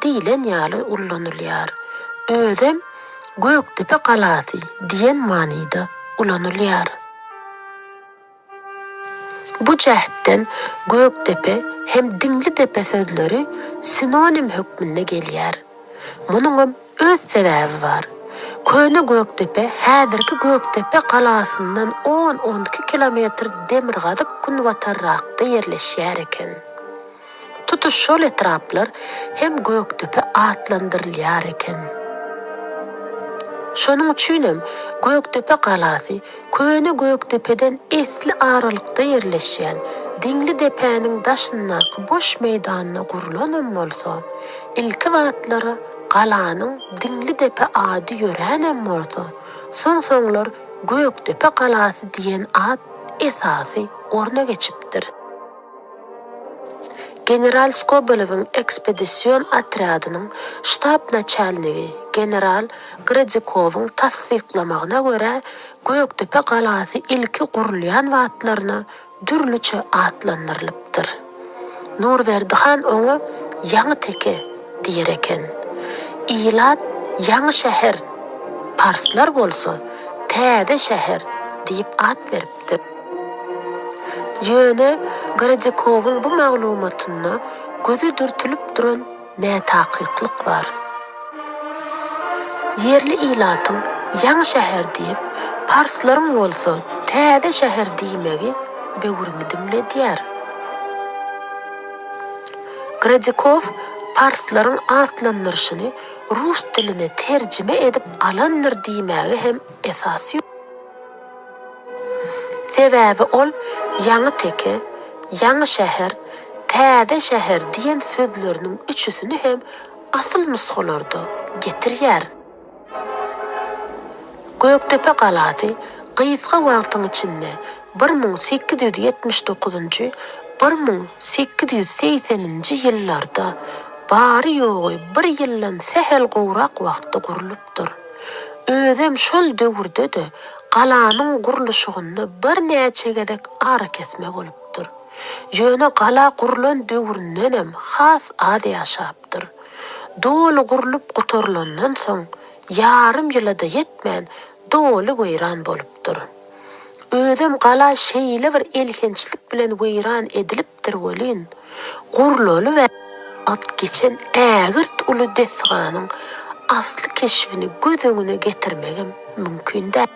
diýilen ýaly ullanylýar. Özem Göktepe galasy diýen manyda ullanylýar. Bu jähitten Göktepe hem diňli depe sözleri sinonim hökmüne gelýär. Munyň öz sebäbi bar. Köne Göktepe häzirki Göktepe galasyndan 10-12 kilometr demirgazyk günbatarrakda ýerleşýär eken. Tutuş şol etraplar hem Göktepe atlandyrylýar eken. Şonuň üçinem Göktepe galasy köne Göktepeden esli aralykda ýerleşýän diňli depäniň daşyndaky boş meýdanyna gurulan bolsa, ilki wagtlary galanyň diňli depe ady ýöränem bolsa, soň-soňlar Göktepe galasy diýen ad esasy orna geçipdir. General Skobelowyň ekspedisiýon atradynyň ştab načalnigi general Gradikowyň tasdiklamagyna görä Göktepe galasy ilki gurulýan wagtlaryna dürlüçe atlandyrylypdyr. Nurberdihan oňa ýaňy teke diýer eken. Ilat ýaňy şäher, parslar bolsa täze şäher diýip at beripdir. Ýöne Gradikowyň bu maglumatyna gözü dürtülip duran nätakyklyk bar. Yerli ilatyň ýaňy şäher diýip parslaryň bolsa täze şäher diýmegi böwrüňi diňledýär. Gradikov parslaryň atlandyryşyny rus diline terjime edip alandyr diýmegi hem esasy. Sebäbi ol ýaňy teke, ýaňy şäher, täze şäher diýen sözleriniň üçüsini hem asyl nusgalarda getirýär. Göktepe galasy gysga wagtyň içinde 1879-1880 ýyllarda bary ýogy bir ýyldan sehel gowrak wagtda gurulypdyr. Özem şol döwürde de galanyň gurulşygyny bir näçe gezek ara kesme bolupdyr. Ýöne gala gurulan döwründen hem has ady ýaşapdyr. Doly gurulup gutarlandan soň ýarym ýylda ýetmän doly weýran bolupdyr. Özem gala şeýle bir elhençlik bilen weýran edilipdir bolyn. Gurulaly we at geçen ägirt uly desganyň asly keşfini göz öňüne getirmegim mümkin däl.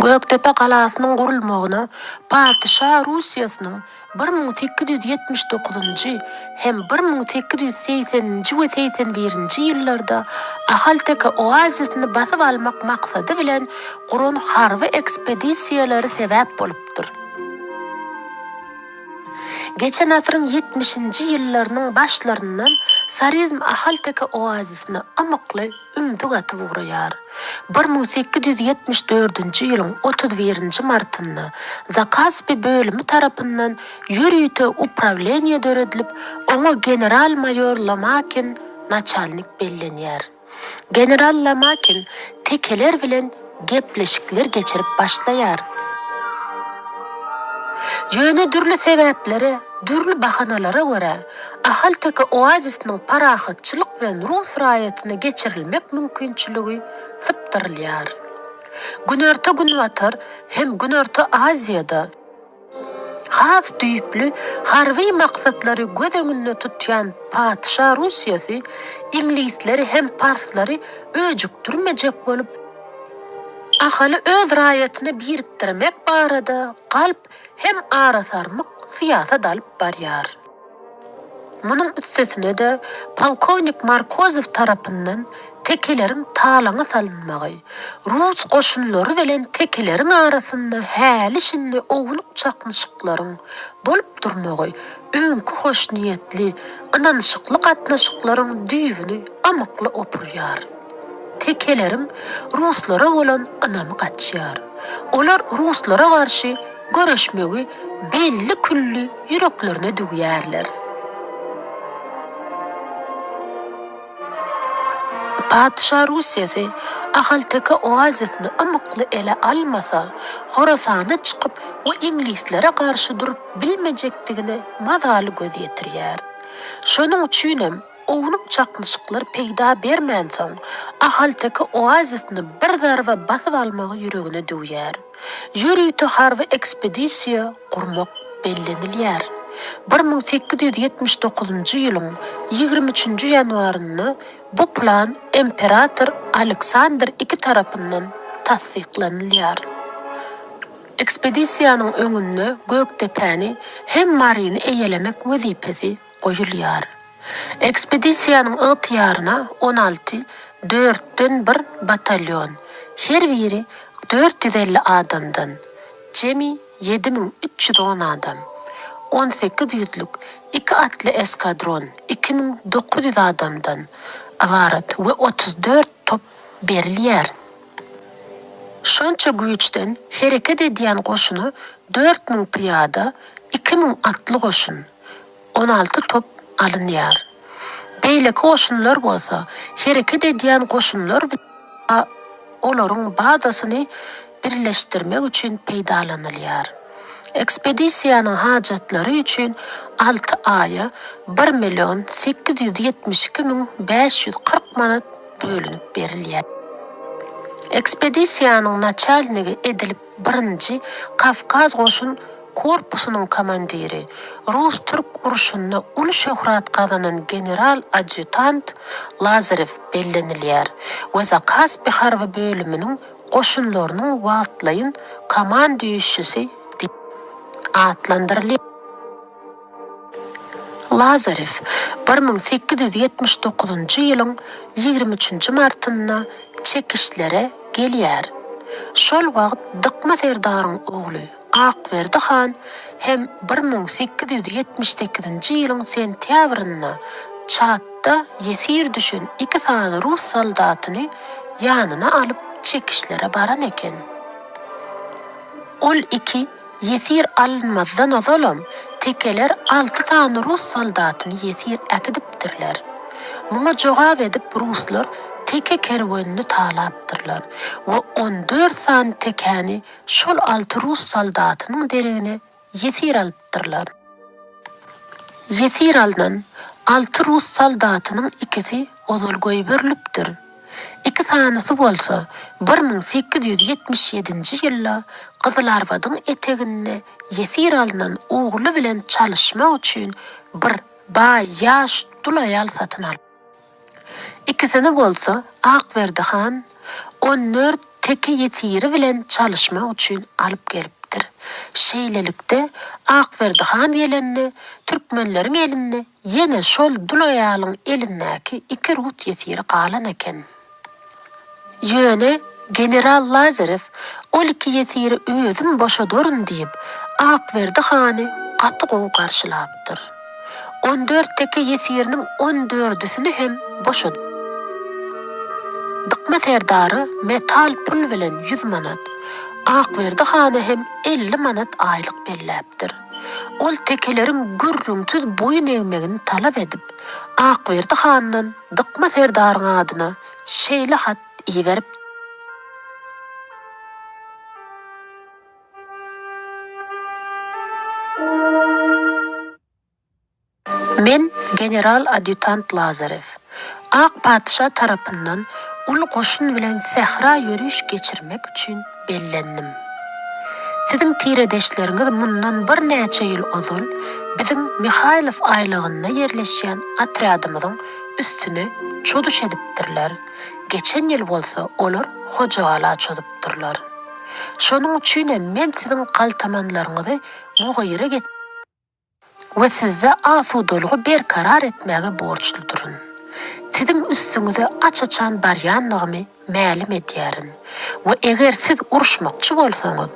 Göktepe galasynyň gurulmagyna Padişah Russiýasynyň 1879-njy hem 1880-nji we 81-nji ýyllarda Ahalteka oazisyny basyp almak maksady bilen guran harby ekspedisiýalary sebäp bolupdyr. Geçen asryň 70-nji ýyllarynyň başlaryndan Sarizm Ahalteka oazisyna amykly ümdük atyp ugraýar. 1874-nji ýylyň 31-nji martynda Zakaspi bölümi tarapyndan ýürüýte upravleniýe döredilip, oňa general-mayor Lomakin načalnik bellenýär. General Lomakin tekeler bilen gepleşikler geçirip başlaýar. Ýöne dürli sebäplere, dürli bahanalara görä Ahalteka oazisynyň parahatçylyk bilen Rus raýatyna geçirilmek mümkinçiligi sypdyrylýar. Günerta günwatar hem Günerta Aziýada has düýpli harby maksatlary göz öňünde tutýan Padişah Russiýasy ingilisleri hem parslary öjükdirmejek bolup ahaly öz raýatyny birikdirmek barada galp hem arasarmyk syýasat alyp barýar. Munyň üstesine de polkovnik Markozow tarapyndan tekelerin talaňa salynmagy, Rus goşunlary bilen tekelerin arasynda häli şinde owluk çaknyşyklaryň bolup durmagy, öňkü hoş niýetli, ynanşykly gatnaşyklaryň düýbüni amykly opurýar. tekelerin Ruslara olan anamı kaçıyar. Olar Ruslara karşı görüşmegi belli küllü yüreklerine düğerler. Padişah Rusyası ahalteki oazisini ımıklı ele almasa, Horasan'a çıkıp o İngilislere karşı durup bilmeyecektigini mazalı göz yetiryer. Şonun üçinem oğlum çakmışıkları peyda bermän soň ahalteki oazisini bir zarba basıp almagy yüregine düýär. Ýürüýte harby ekspedisiýa gurmak bellenilýär. 1879-njy ýylyň 23-nji ýanwaryny bu plan Imperator Aleksandr II tarapyndan tasdiklanylýar. Ekspedisiýanyň öňünde Gökdepäni hem Marini eýelemek wezipesi goýulýar. Ekspedisiýanyň ygtyýaryna 16 4-den 1 batalyon, her biri 450 adamdan, jemi 7310 adam, 18 yüzlük 2 atlı eskadron, 2900 adamdan avarat ve 34 top berilýär. Şonça güýçden hereket edýän goşuny 4000 piyada, 2000 atlı goşun, 16 top alınýar. Beýle goşunlar bolsa, hereket edýän goşunlar olaryň badasyny birleşdirmek üçin peýdalanylýar. Ekspedisiýanyň hajatlary üçin 6 aýa 1.872.540 manat bölünip berilýär. Ekspedisiýanyň начальнigi edilip 1-nji Kafkaz goşun korpusynyň komandiri, Rus-Türk uruşunda ulu şöhrat kazanan general adjutant Lazarev bellenilýär we Kaspi harby bölüminiň goşunlarynyň wagtlaýyn komandiýüşçisi adlandyrylýar. Lazarev 1879-njy ýylyň 23-nji martynda çekişlere gelýär. Şol wagt Dıkma Serdaryň ogly Akberdi Han hem 1878-nji ýylyň sentýabrynda Çatda yesir düşen 2 sany Rus soldatyny ýanyna alyp çekişlere baran eken. Ol 2 yesir alınmazdan ozalam, tekeler 6 sany Rus soldatyny yesir äkidipdirler. Muňa jogap edip Ruslar teke kerwanyny talapdyrlar we 14 san tekeni şol 6 Rus soldatynyň deregine yesir alypdyrlar. Yesir alynan 6 Rus soldatynyň ikisi ozalgoý berilipdir. 2 sanysy bolsa 1877-nji ýylda Gyzylarbadyň eteginde yesir alynan ogly bilen çalyşmak üçin bir baý ýaş dulaýal satyn alyp. İkisini bolsa Akberdi Han 14 teke yesiri bilen çalışmak üçin alyp gelipdir. Şeýlelikde Akberdi Han ýelenni türkmenleriň elinde ýene şol dulaýalyň elindäki 2 Rus yesiri galan eken. Ýöne general Lazarev ol 2 yesiri özüm boşadorun diýip Akberdi Hany gaty gowy garşylapdyr. 14 teke yesiriniň 14'üsini hem boşadyr. Dıkma Serdary metal pul bilen 100 manat, Akberdi Hany hem 50 manat aýlyk belläpdir. Ol tekeleriň gürrüňsiz boyun eýmegini talap edip, Akberdi Handan Dıkma Serdaryň adyna şeýle hat iýerip Men general adjutant Lazarev, Ak Padişah tarapyndan ulu goşun bilen sehra yürüyüş geçirmek üçin bellendim. Siziň tiredeşleriňiz mundan bir näçe ýyl ozal biziň Mikhailov aýlygyna ýerleşýän atrýadymyzyň üstüne çoduş edipdirler. Geçen ýyl bolsa olar Hojagala çodypdyrlar. Şonuň üçin men siziň kaltamanlaryňyzy mugyra get we sizde asudalygy berkarar etmäge borçluduryn. Siziň üstüňize açaçan barýanlygymy mälim edýärin. We eger siz uruşmakçy bolsaňyz,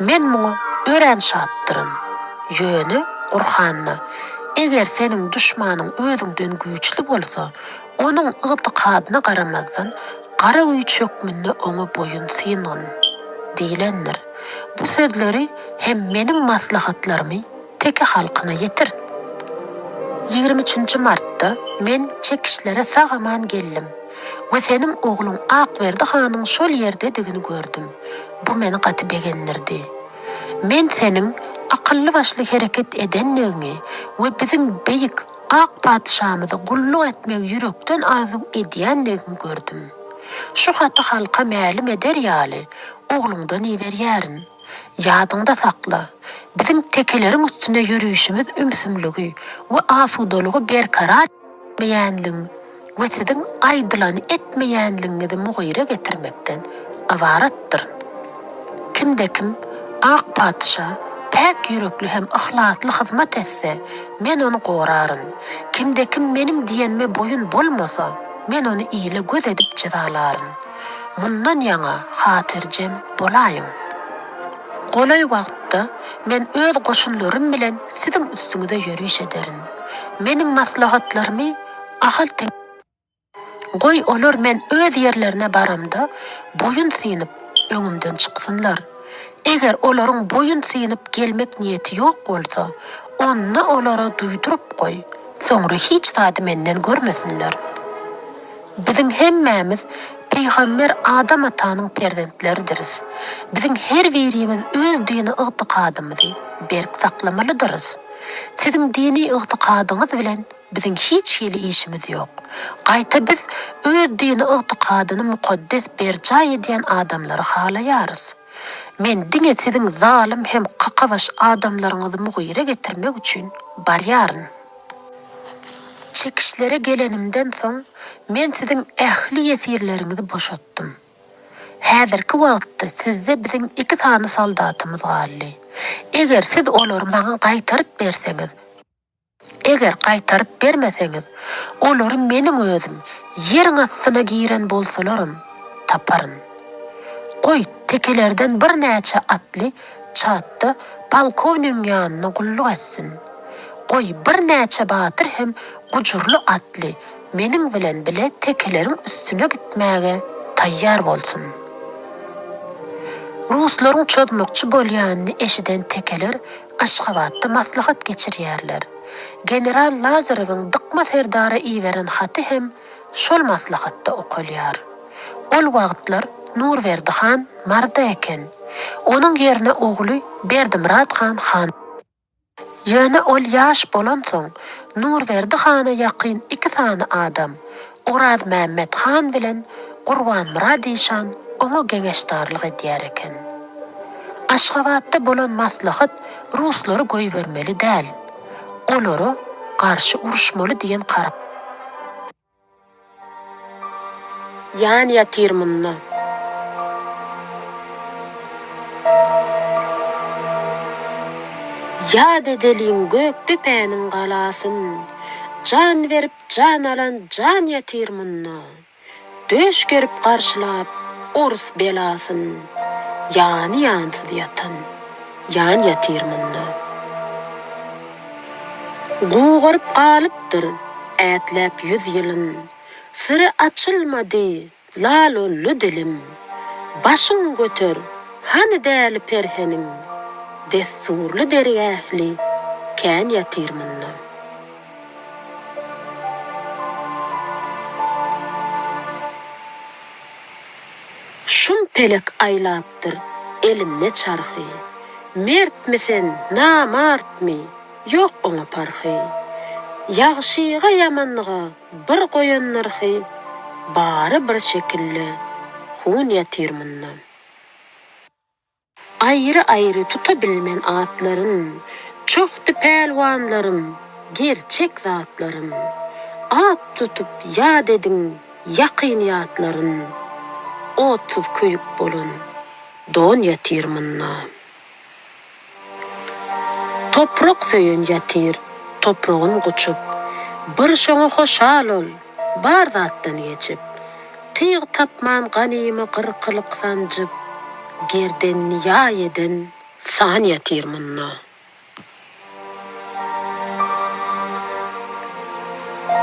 men muňa örenşi atdyryn. Ýöne Gurhanna, eger seniň düşmanyň özüňden güýçli bolsa, onuň ygtykadyna garamazdan qara uy çökmünne oňa boyun synan diýlenler. Bu sözleri hem meniň maslahatlarymy teke halkyna yetir. 23 Mart'ta men çekişlere sagaman geldim. Ve senin oğlun Akberdi Han'ın şol yerde digini gördüm. Bu meni gaty begendirdi. Men senin akıllı başlı hareket edenliğini ve bizim beyik ak padişahımızı gulluk etmek yürekten arzu ediyenliğini gördüm. Şu hatı halka ma'lum eder ýaly, oğlundan iber ýaryň. Ýadyňda sakla. Bizim tekelerin üstüne yürüyüşimiz ümsümlügi ve asudalygy berkarar etmeýänligiň we siziň aýdylan etmeýänligiňizi mugyra getirmekden awaratdyr. Kimde kim ak padişah pek yürekli hem ahlatly hyzmat etse, men onu goraryn. Kimde kim menim diýenme boyun bolmasa, men onu iyile göz edip cezalaryn. Mundan ýaňa hatirjem bolaýyn. Golay wagtda men öz goşunlarym bilen siziň üstüňizde ýürüş ederim. Meniň maslahatlarymy ahal goy olar men öz yerlerine baramda boyun synyp öňümden çyksynlar. Eger olaryň boyun synyp gelmek niyeti ýok bolsa, onu olara duýdurup goý. Soňra hiç zady menden görmesinler. Bizim hemmämiz Peygamber Adam atanyň perzentleridirz. Bizim her birimiz öz dini ygtykadymyzy berk saklamalydyryz. Siziň dini ygtykadyňyz bilen bizim hiç hili işimiz ýok. Gaýta biz öz dini ygtykadyny mukaddes berja edýän adamlary halaýarys. Men diňe siziň zalim hem qaqabaş adamlaryňyzy mugyra getirmek üçin barýaryn. Çekişlere gelenimden soň men siziň ähli ýesirleriňizi boşatdym. Häzirki wagtda sizde bizim 2 sany soldatymyz galdy. Eger siz olary maňa gaýtaryp berseňiz, eger gaýtaryp bermeseňiz, olary meniň özüm ýeriň astyna giren bolsalarym taparyn. Goý tekelerden bir näçe atly çatda polkovniň ýanyna gulluk etsin. Goý bir näçe batyr hem gujurly atly meniň bilen bile tekelerin üstüne gitmäge taýýar bolsun. Ruslaryň çözmekçi bolýanyny eşiden tekeler Aşgabatda maslahat geçirýärler. General Lazarewiň dykma serdara iýeren haty hem şol maslahatda okulýar. Ol wagtlar Nurberdi Han marda eken. Onun yerine oğlu Berdimurat Han. Ýöne ol ýaş bolan soň Nurberdi Hana ýakyn 2 sany adam, Oraz Mehmet Han bilen Gurban Murad Işan oňa geňeşdarlyk edýär eken. Aşgabatda bolan maslahat ruslary goý bermeli däl. Olary garşy uruşmaly diýen garap. Ýani ýatyrmynna. Yad edeliň gök düpäniň galasyn, can verip can alan can ýatyrmynna. Döş görüp garşylap urus belasyn, ýany ýansyz ýatan, ýan ýatyrmynna. Gugurup galypdyr ätlep 100 ýylyn, syry açylmady lalolly dilim. Başyň götür, hani däli perheniň, dessurly dergähli kän ýatyrmynna. Şum pelek aýlapdyr elimne çarhy. Mertmisen, namartmy, ýok oňa parhy. Ýagşyga ýamanlyga bir goýan narhy, bary bir şekilli hun ýatyrmynna. Ayrı tutabilmen atlarım, çoktu pelwanlarım, gerçek zatlarım. At tutup yad edin yakyniyatların, otsuz köyük bolun, don ýatyrmynna. Toprak söýün ýatyr, toprağın guçup, bir şoňa hoşal ol, bar zatdan geçip, tyg tapman ganymy qırqylyk sanjyp, gerdenni ýaýeden san ýatyrmynna.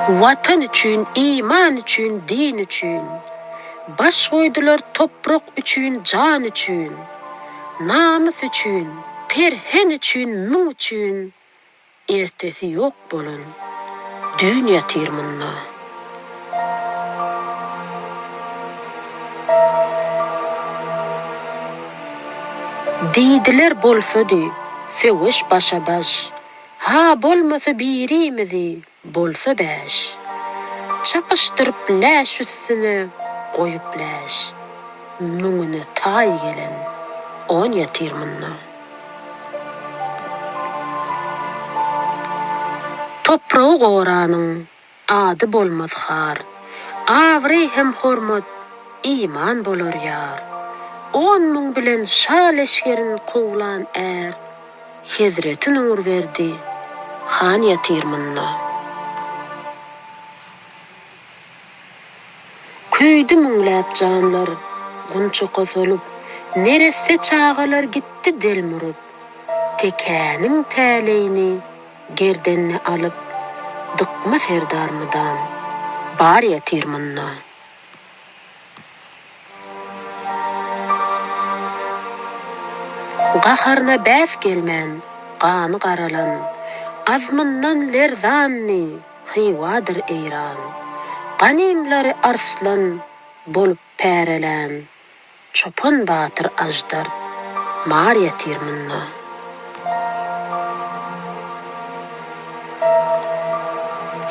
Watan üçin, iman üçin, din üçin, Baş koydular toprak üçün, can üçün, namus üçün, perhen üçün, mün üçün, ertesi yok bolun, dünya tirmunna. Deydiler bolsa di, söwüş başa baş, ha bolmasa birimizi, bolsa beş. Çapıştırıp läş üstüne, koyup läş. Müňüne tay gelen, on yatirmunna. Toprağı goranyň ady bolmaz har. Avry hem hormat, iman bolar yar. 10 müň bilen şal eşgerin kowlan är. Hezreti nur berdi, han yatirmunna. Köýdi müňläp janlar, gunça gosolup, neresse çağalar gitti delmurup. Tekäniň täleýini gerdenine alıp, dıkma serdarmydan, bar yatirmunna. Gaharna bäs gelmän, gany garalan, azmyndan lerzanni, hywadyr eýran. Ganimlary arslan bolup pärelen, çopan batyr ajdar, mar yatirmunna.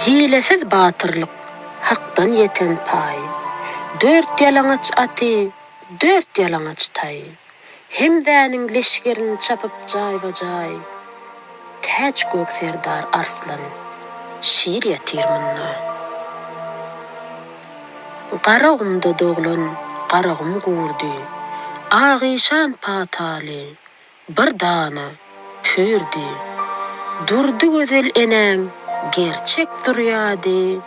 Hilesiz batyrlyk, hakdan yeten pay. 4 yalaňaç aty, 4 yalaňaç tay. Hemdäniň leşgerini çapyp jaýwa-jaý. Täç gök serdar arslan, şir yatirmunna. Garagymda doglan, garagym gurdy. Agyşan pataly, bir dana pürdi. Durdy gözel eneň, gerçek durýady.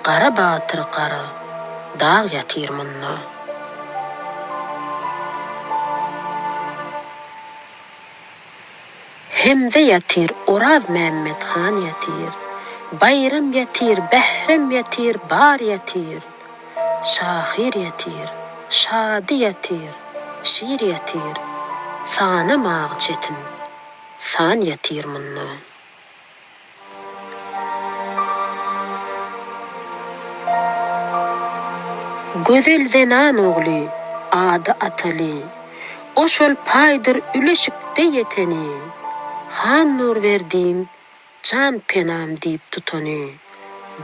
Gara batyr gara, dağ yatirmunna. Hemde yatir, Oraz Mehmet Han yatir. Bayram yatir, Behrem yatir, bar yatir. Şahir yatir, şady yatir, şir yatir. Sana mağı çetin, san yatirmunna. Gözel zenan ogly, ady Ataly. Oşol paýdyr üleşikde yeteni. Han nur verdin, can penam diýip tutany.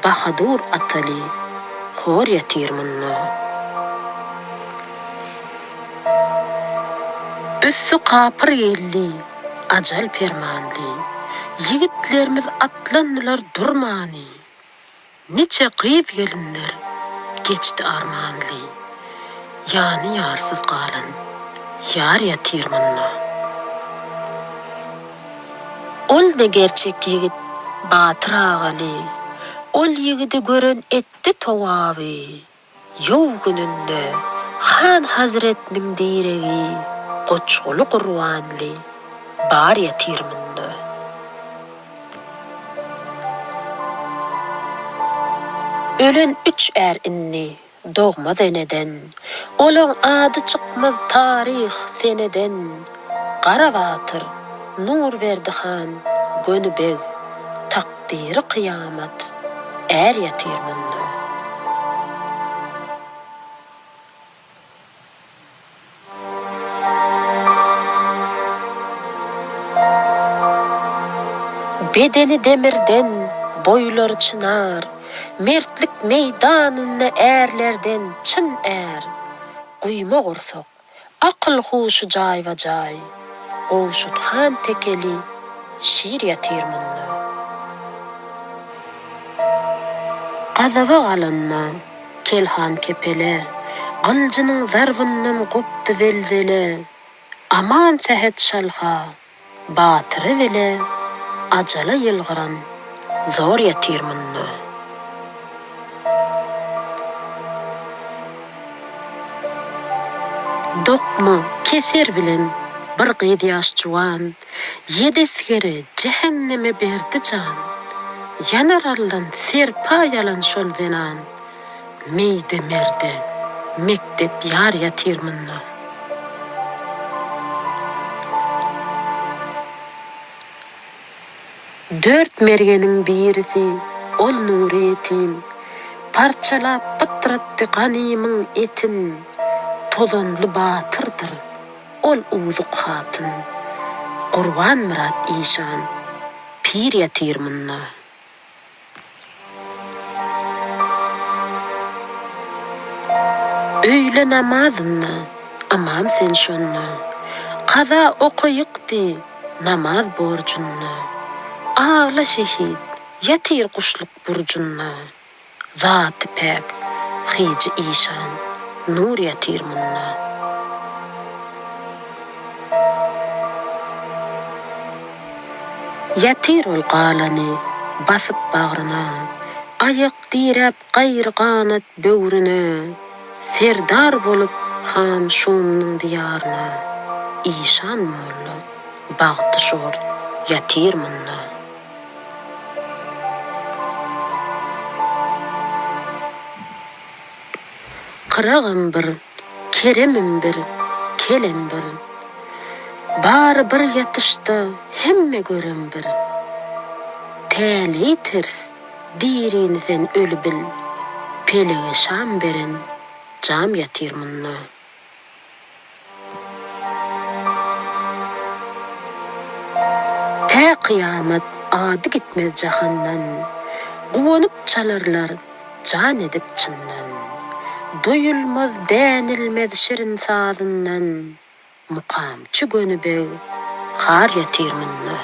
Bahadur Ataly, hor yatirmunna. Üssü kapır gelli, ajal permanly. Yigitlerimiz atlandylar durmany. Neçe gyz gelinler, geçdi armanly. Yani yarsız galan, yar yatirmunna. Ol ne gerçek yigit, batyr agaly. Ol yigidi gören etdi towaby. Ýow gününde, Han Hazretiniň diýregi, goçguly Gurbanly, bar yatirmunna. Ölen 3 er inni, dogma deneden. Olaň ady çykmaz tarih seneden. Gara batyr, nur berdi Han, gönübeg, takdiri kıyamat, er yatirmunna. Bedeni demirden, boylar çınar, mertlik meydanına erlerden çın er. Guyma gorsak, akıl huşu jaýwa-jaý, gowşut Han tekeli, şir yatirmunna. Gazaba galanna, kelhan kepele, gılcının zarvından gopdy zelzele. Aman sehet şalha, batyry bile, ajala ýylgyran, zor yatirmunna. Dokma, keser bilen, bir gydy ýaş juwan, ýedesgeri cehenneme berdi can. Yanar allan serpa yalan şol zenan, meyde merde, mektep ýar ýatyrmynna. Dört mergenin birisi, ol Nurettin, parçalap pıtratdy ganymyň etin, tozanly batyrdyr, ol uzuk hatyn, Gurban Murat Işan, pir ýatyrmynna. Öýle namazyny, amam sen şonny, kaza okuyykdy, namaz borjunny, ağla şehit, yatyr kuşluk burjunny, Zat-ı Pek, Hyjy Işan, nur ýatyrmynna. Yatyr ol galany, basyp bagryna, ayak direp gaýrganat böwrüne, serdar bolup ham şumnyň diýaryna, Işan molla, bagty şor, ýatyrmynna. Kırağım bir, keremim bir, kelem bir, bar bir yatışta hemme görem bir. Täli tirs, dirini sen ölü bil, pelege şam beren, jam ýatyrmynna. Tä kıyamet ady gitmez jahandan, gowanyp çalarlar, jan edip çyndan. Doyulmaz dänilmez şirin sazından, mukamçı gönübe har ýatyrmynna.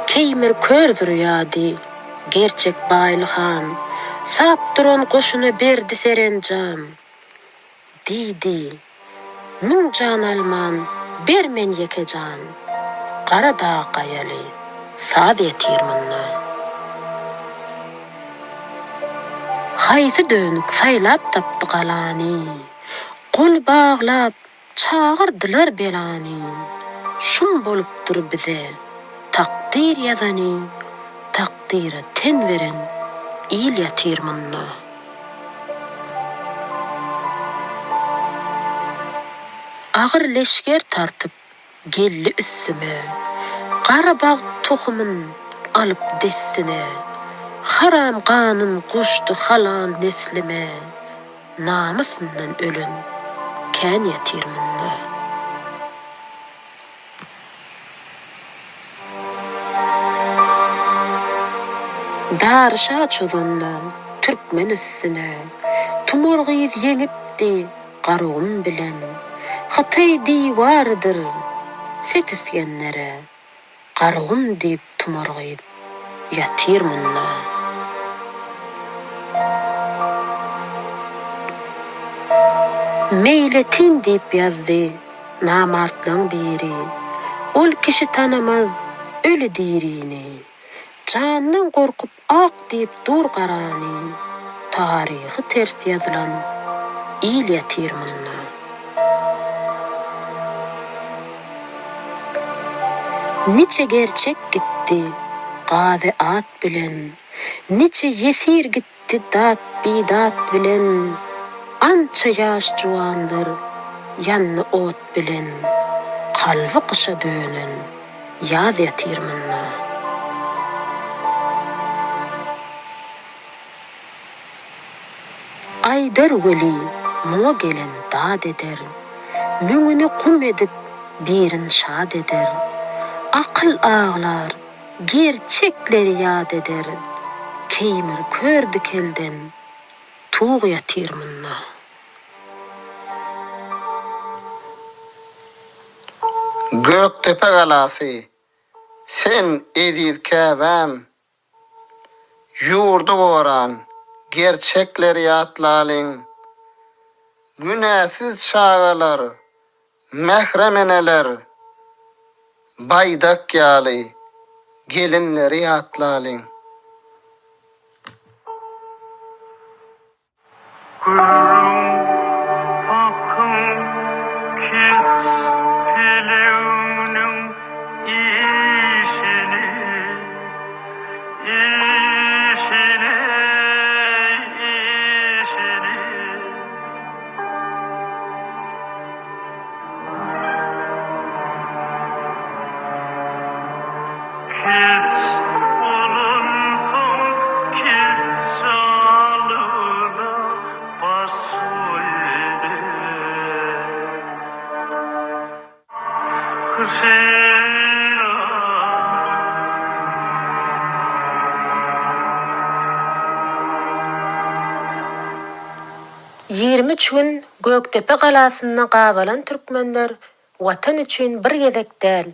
Keýmir kördür ýady, gerçek baýlyham, sap duran goşuny berdi serenjam. Didi, min can alman, bermen yekejan, gara da gaýaly, sad ýatyrmynna. Haýsy dönük saýlap tapdy galany, kol baglap çağırdylar belany. Şum bolupdyr bize takdir ýazany, takdira ten veren il ýatyrmynna. Agyr leşger tartyp gelli üssüme, Garabag tohumyn alyp dessine, haram kanın koştu halal neslime, namusundan ölün kän ýatyrmynna. Darşa çozanna, türkmen üssüne, tumurgyz yeňipdi garagym bilen, Hatay diýwardyr setisgenlere, garagym diýip tumurgyz ýatyrmynna. Meyletin diýip ýazdy namartlyň biri, ol kişi tanamaz ölü dirini, janyň gorkup ak diýip dur garany, taryhy ters ýazylan il ýatyrmynna. Niçe gerçek gitti gazy at bilen, niçe yesir gitti dat bidat bilen, ança ýaş juwandyr ýanny ot bilen, kalby kışa dönen ýaz ýatyrmynna. Aýdar weli muňa gelen dad eder, müňüni kum edip birin şad eder. Akıl ağlar, gerçekleri ýad eder, keýmir kördi kelden tuğ ýatyrmynna. Göktepe galasy, sen ediz käbäm, ýurdu goran, gerçekleri ýatlalyň, günäsiz çağalar, mehremeneler, baydak ýaly, gelinleri ýatlalyň. İşini 23 gün Göktepe galasyndan gabalan türkmenler watan üçin bir gezek däl,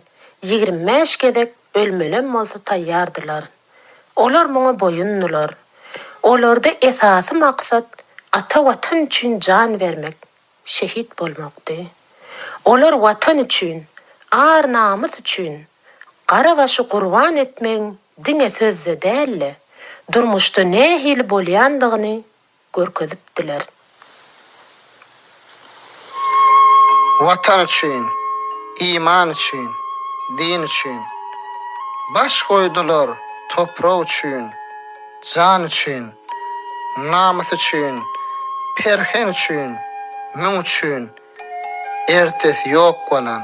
25 gezek ölmelen bolsa taýýardylar. Olar muňa boýundylar. Olarda esasy maksat ata watan üçin jan bermek, şehit bolmakdy. Olar watan üçin, ar namys üçin, gara başy gurban etmeň diňe sözde dälle, durmuşda nähili bolýandygyny görkezipdiler. Vatan için, iman için, din için. Baş koydular toprağı için, can için, namus için, perhen için, mün için. Ertesi yok olan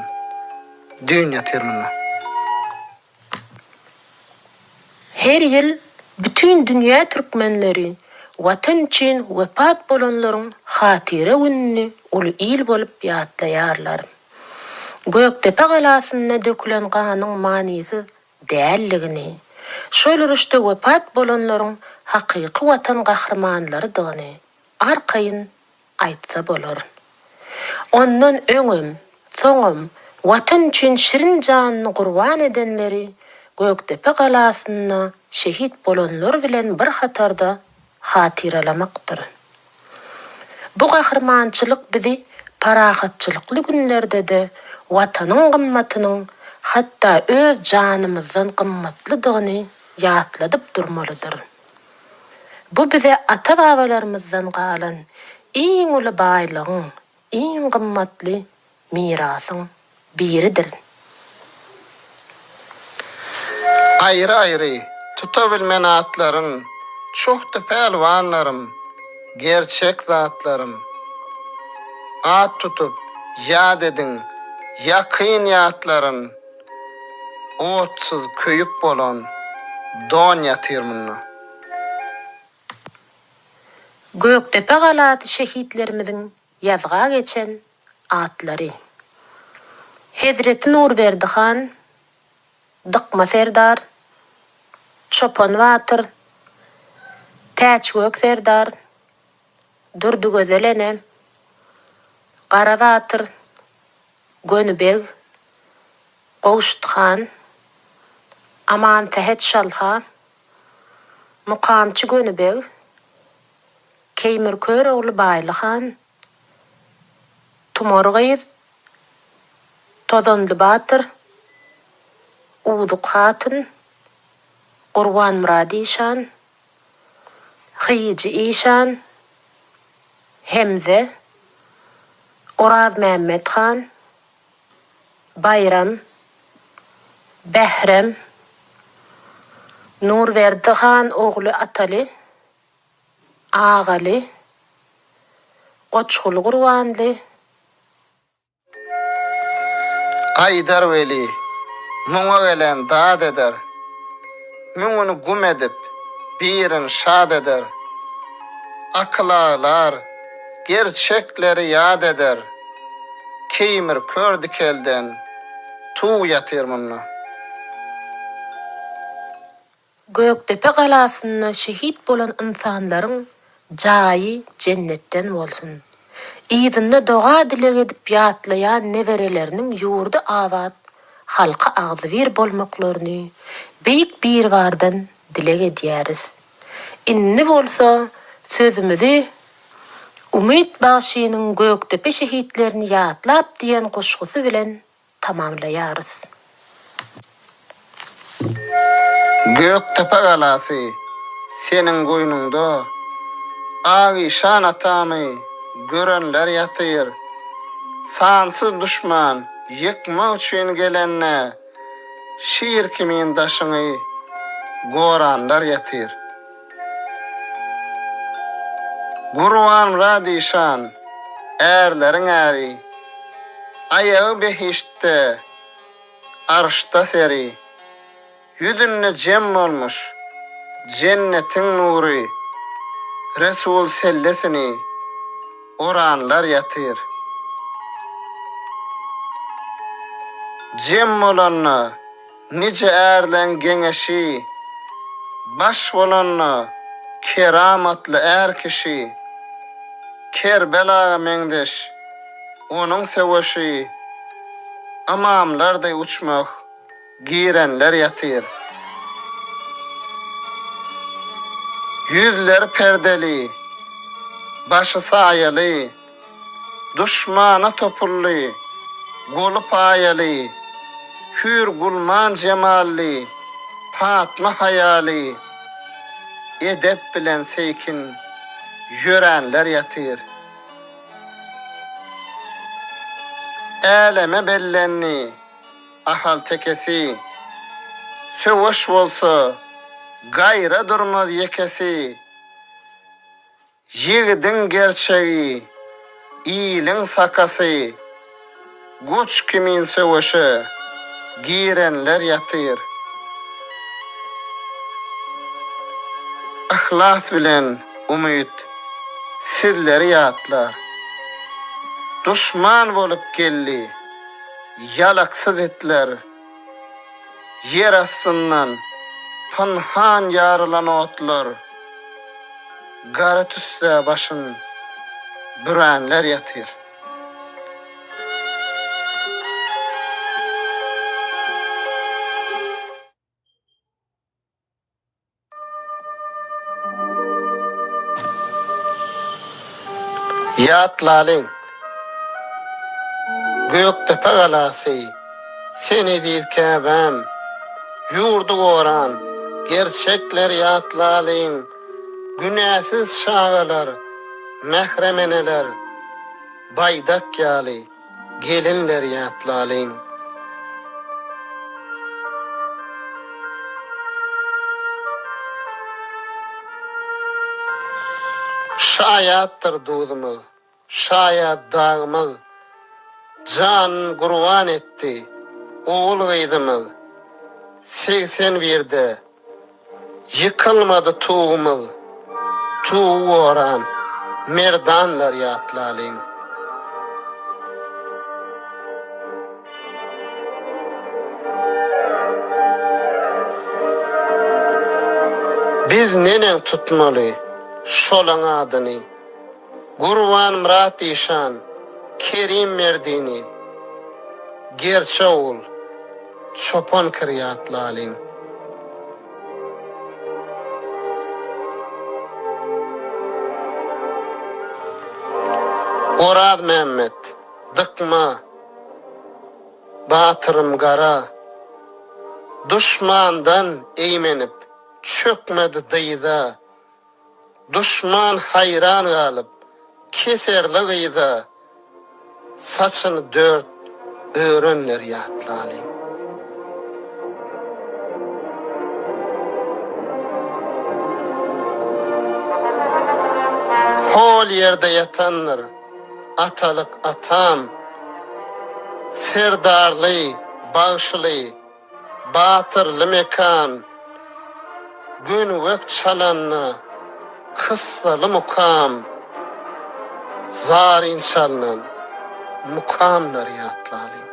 dünya termini. Her ýyl bütün dünýä türkmenleri watan üçin wepat bolanlaryň hatyra gününi uly il bolup ýatlaýarlar. Göktepe galasynda dökülen ganyň manysy dälligini, şol uruşda wepat bolanlaryň hakyky watan gahrmanlarydygyny arkaýyn aýtsa bolar. Ondan öňüm, soňum watan üçin şirin janyny gurban edenleri Göktepe galasynda şehit bolanlar bilen bir hatarda hatyralamakdyr. Bu gahrmançylyk bizi parahatçylykly günlerde de watanyň gymmatynyň hatda öz janymyzdan gymmatlydygyny ýatladyp durmalydyr. Bu bize ata-babalarymyzdan galan iň uly baýlygyň, iň gymmatly mirasyň biridir. Ayrı ayrı tutabilmen atlarım, çok da pelvanlarım, gerçek zatlarım. At tutup yad edin, yakın yatların, otsuz köyük bolan donya terminini. Göktepe galaty şehitlerimiziň ýazga geçen atlary. Hezreti Nurberdihan, Dıkma Serdar, Çopan Watyr, Täçgök Serdar, Durdy Gözel ene, Gara Watyr, Gönübeg, Gowşuthan, Aman Tehet Şalha, Mukamçy Gönübeg, Keýmir Kör ogly Baýlyhan, Tumorgyz, Tozanly Batyr, Uwduk Hatyn, Gurban Murady Işan, Hyýjy Işan, Hemze, Oraz Mämmedhan, Bayram, Behrem, Nurberdihan ogly Ataly, Agaly, Goçgul Gurbanly, Aydar Veli, muňa gelen dad eder. Müňüni gum edip, birin şad eder. Aklalar, gerçekleri yad eder. Keýmir kördük elden, tuğya terminini. Göktepe galasynda şehit bolan insanlaryň jaýy cennetden bolsun. Ýzyna doga dilek edip ýatlaýan nebereleriniň ýurdy awat, halka agzy bir bolmaklaryny beýik bir bardan dilek edýäris. Inni bolsa sözümüzi umyt başynyň Göktepe şehitlerini ýatlap diýen goşgusy bilen tamamlaýarys. Göktepe galasy, senin goýnunda, Agişan atamy görenler ýatyr. Sansız düşman, yıkmak üçin gelenne, şiir kimin daşyny goranlar ýatyr. Gurban Murady Işan, erleriň äri, ayağı behişte, arşta seri, yüzünde cem olmuş, cennetin nuri, Resul sellesini oranlar ýatyr. Cem bolanna, nice erlen geňeşi, baş bolanna, keramatly er kişi, Kerbela mengdeş, onun seveşi, amamlarda uçmak, girenler yatır. Yüzler perdeli, başı sayalı, düşmana topullu, golu payalı, hür gulman cemalli, Fatma hayali, edep bilen seykin, jörenler yatır. Eleme bellenni, ahal tekesi, söveş bolsa, gayra durmaz yekesi, yigidin gerçeği, iyilin sakası, güç kimin söveşi, girenler yatır. Ahlas bilen umut, sizleri yatlar. Düşman bolup geldi, yalaksız etler. Yer astından panhan yarılan otlar. Garı tüsse başın bürenler yatır. Yatlalın, Göktepe galası, seni değil kebem, yurdu oran, gerçekler yatlalın, günahsız şağalar, mehremeneler, baydak yali, gelinler yatlalın. Şayattır dudumuz, şayat dağımız, can kurban etti, oğul gıydımız. 81'de yıkılmadı tuğumuz, tuğu oran, merdanlar yatlalın. Biz nenen tutmalı, şolan adını, Gurvan Murat İşan, Kerim Merdini, gerçe ol, çopan kıriyatlalın. Orad Mehmet, dıkma, batırım gara, düşmandan eğmenip, çökmedi dıyda, düşman hayran kalıp, keserli gıyda, saçını dört öğrenler yatlalın. Hol yerde yatanlar, atalık atam, serdarlı, bağışlı, batırlı mekan, gün vök çalanna, kıssalı mukam, zar inşallan, mukamlar yatlalın.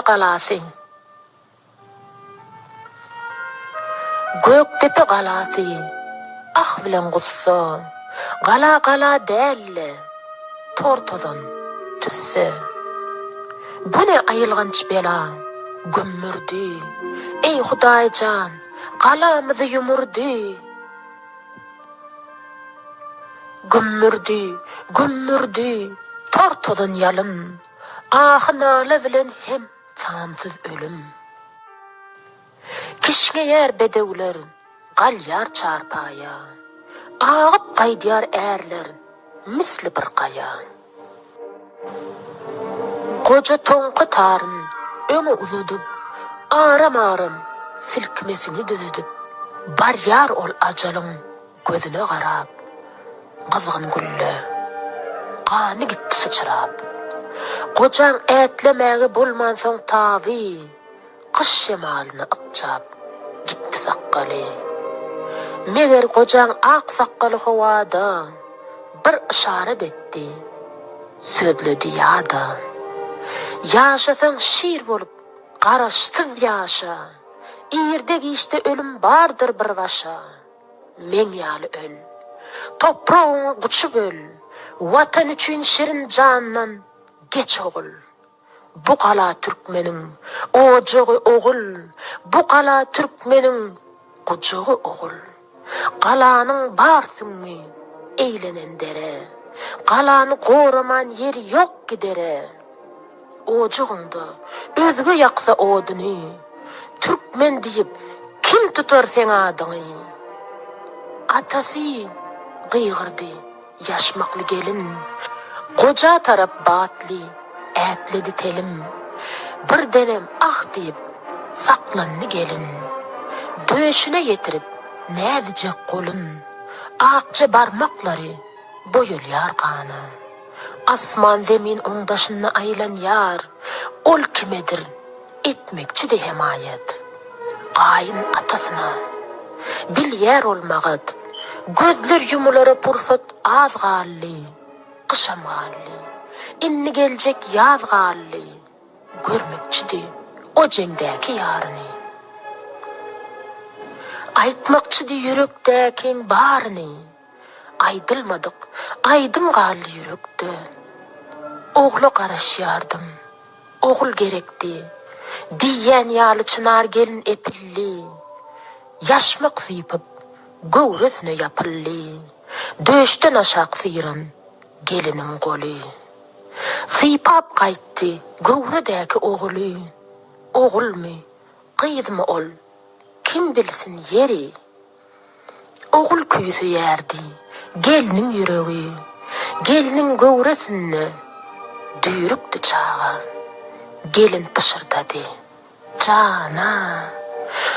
galasy. Göktepe galasy. Ah bilen gussa. Gala dälle. Tortodan tüsse. Bu ne ayılganç bela. Gümmürdi. Ey Hudaýjan, galamyzy yumurdy. Gümmürdi. Tortodan yalın. Ahynala bilen hem tansız ölüm. Kişge yer bedewler, galyar çarpaya. Ağıp gaýdýar erler, misli bir qaya. Goja toňky taryn, öňe uzadyp, aram silkmesini düzedip, baryar ol ajalyň gözüne garap. Qızgın gülle, qany gitdi sıçrap. Gojaň ätlemäge bolmansaň tabi, kış şemalyny ıkçap, gitdi saqqaly. Meger gojaň ak saqqaly howada, bir işaret etdi, södledi ýada. Yaşasaň şiir bolup, garaşsyz ýaşa. İrde gişte ölüm bardır bir başa. Men ýaly öl, topragyny guçup öl. Watan üçin şirin jandan geç ogul. Bu qala türkmeniň ojagy ogul. Bu qala türkmeniň gujagy ogul. Qalanyň barsyňmy eýlenen dere. Qalany goraman ýeri ýok gidere. Ojagyňda özüge ýaksa oduny, türkmen diýip kim tutar sen adyny? Atasy gıygırdy, yaşmaklı gelin. Koca tarap batli, ätledi telim. Bir denem ah deyip, saklanny gelin. Döşüne yetirip, nädijek kolun. Akça barmaklary, boyulýar qany. Asman zemin oňdaşyna aýlan ýar. Ol kimedir, etmekçi de hemayet. Gaýyn atasyna, bilýär olmagat. Gözler yumulara pursat az galli, kışam galli, inni gelecek yaz galli, görmekçidi o jengdäki ýaryny. Aýtmakçydy yürekdäkiň baryny, aýdylmadyk, aýdym galli yürekde. Ogla garaşýardım, ogul gerekdi, diýen ýaly çınar gelin epilli, yaşmak sypyp, gowresine yapılly, döşten aşak syran gelinin goly. Sypap gaýtdy gowredäki oguly. Ogulmy, gyzmy ol, kim bilsin yeri. Ogul küýsüýärdi, gelinin ýüregi, gelinin gowresine düýrükdi çağa. Gelin pışırdady, cana,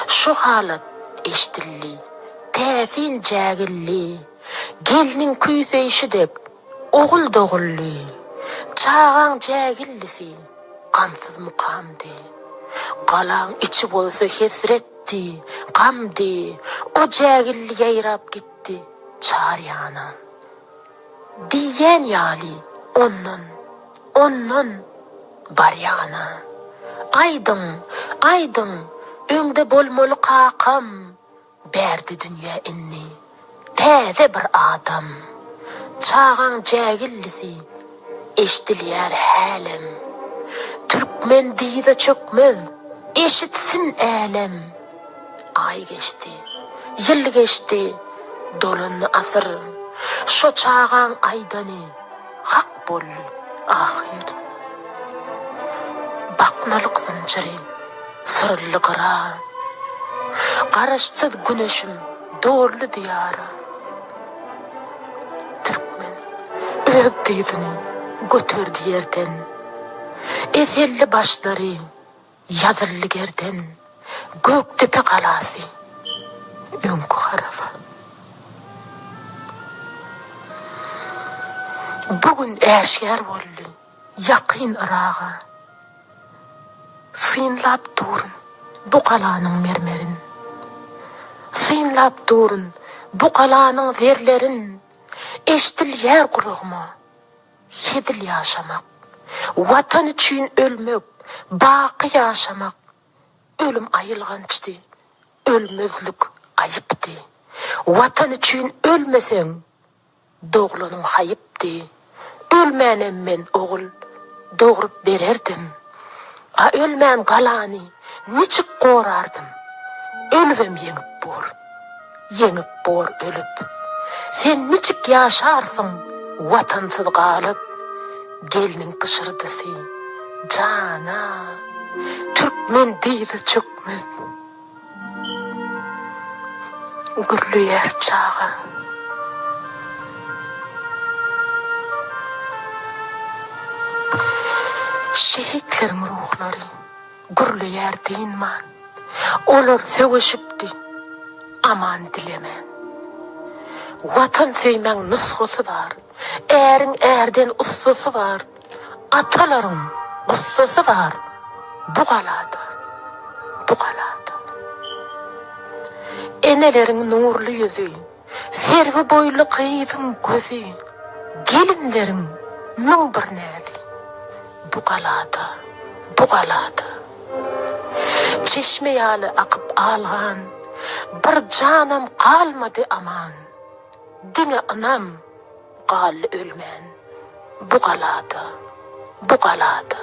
şu halat eşdilli. Täsin jägilli, gelinin küýseýişidek, ogul dogully. Çağaň jägillisi, gamsyz mukamdy. Galaň içi bolsa hesretdi, gamdy. O jägilli ýaýrap gitdi, çaryana. Diýen ýaly, ondan, baryana. Aýdyň, öňde bolmaly kakam. Berdi dünya inni, täze bir adam. Çağaň jägillisi, eşdilýär hälim. Türkmen diýde çökmez, eşitsin älim. Ay geçti, ýyl geçti, dolanny asyr. Şo çağaň aýdany, hak bolly, ahir. Baknalyk zynjyry, sırly gyra. Garaşsyz güneşim doğrulu diyara. Türkmen öz diýdini götürdi yerden. Eselli başlary ýazylly gerden. Göktepe galasy öňkü harafa. Bugün äşkär boldy ýakyn ıraga. Synlap durun bu qalanyň mermerin. Synlap durun bu qalanyň zerlerin. Eşdilýär gurugma, hedil ýaşamak. Watan üçin ölmek, Baqy yaşamak ölüm ayılgançdy, ölmezlik ayıpdy. Watan üçin ölmeseň doğlanyň haýypdy. Ölmänem men ogul doğurup bererdim. A ölmän galany niçik gorardım. Ölübem yeňip bor ölüp. Sen niçik ýaşarsyň watansız galyp. Geliniň kışırdysy. Cana, Türkmen diýdi çökmez. Gürlüýär çağa. Şehitleriň ruhlary gürlüýär diýinman. Olar sögüşipdi. Aman dilemen. Watan söýmäň nusgasy bar. Äriň ärden ustasy bar. Atalaryň gussasy bar. Bu galada. Eneleriň nurly ýüzi, servi boýly gyýdyň gözi, gelinleriň müň bir nädi. Bu galada. Çeşme ýaly akyp algan, bir janam kalmady aman. Diňe anam galy ölmän. Bu galada.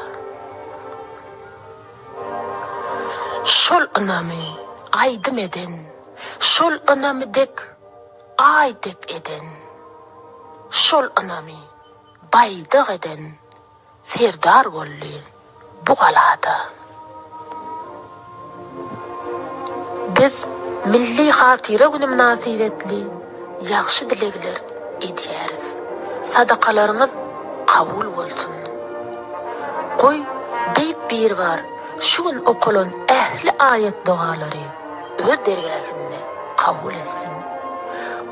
Şol anamy aýdym eden, şol anamy dek aýdek eden, şol anamy baýdyk eden, serdar bolly bu galada. Biz milli hatyra güni münasibetli ýaxşy dilegler edýäris. Sadakalaryňyz kabul bolsun. Koy beýik bir var. Şu gün okulan ähli ayet dualary öz dergähinde kabul etsin.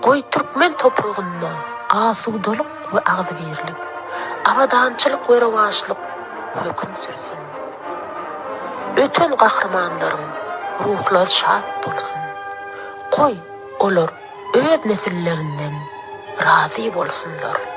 Koy Türkmen topragyna asudalyk we agzybirlik, awadançylyk we rewaçlyk höküm sürsin. Öten gahrmanlaryň ruhlary şat bolsun. Koy olar öz nesillerinden razy bolsunlar.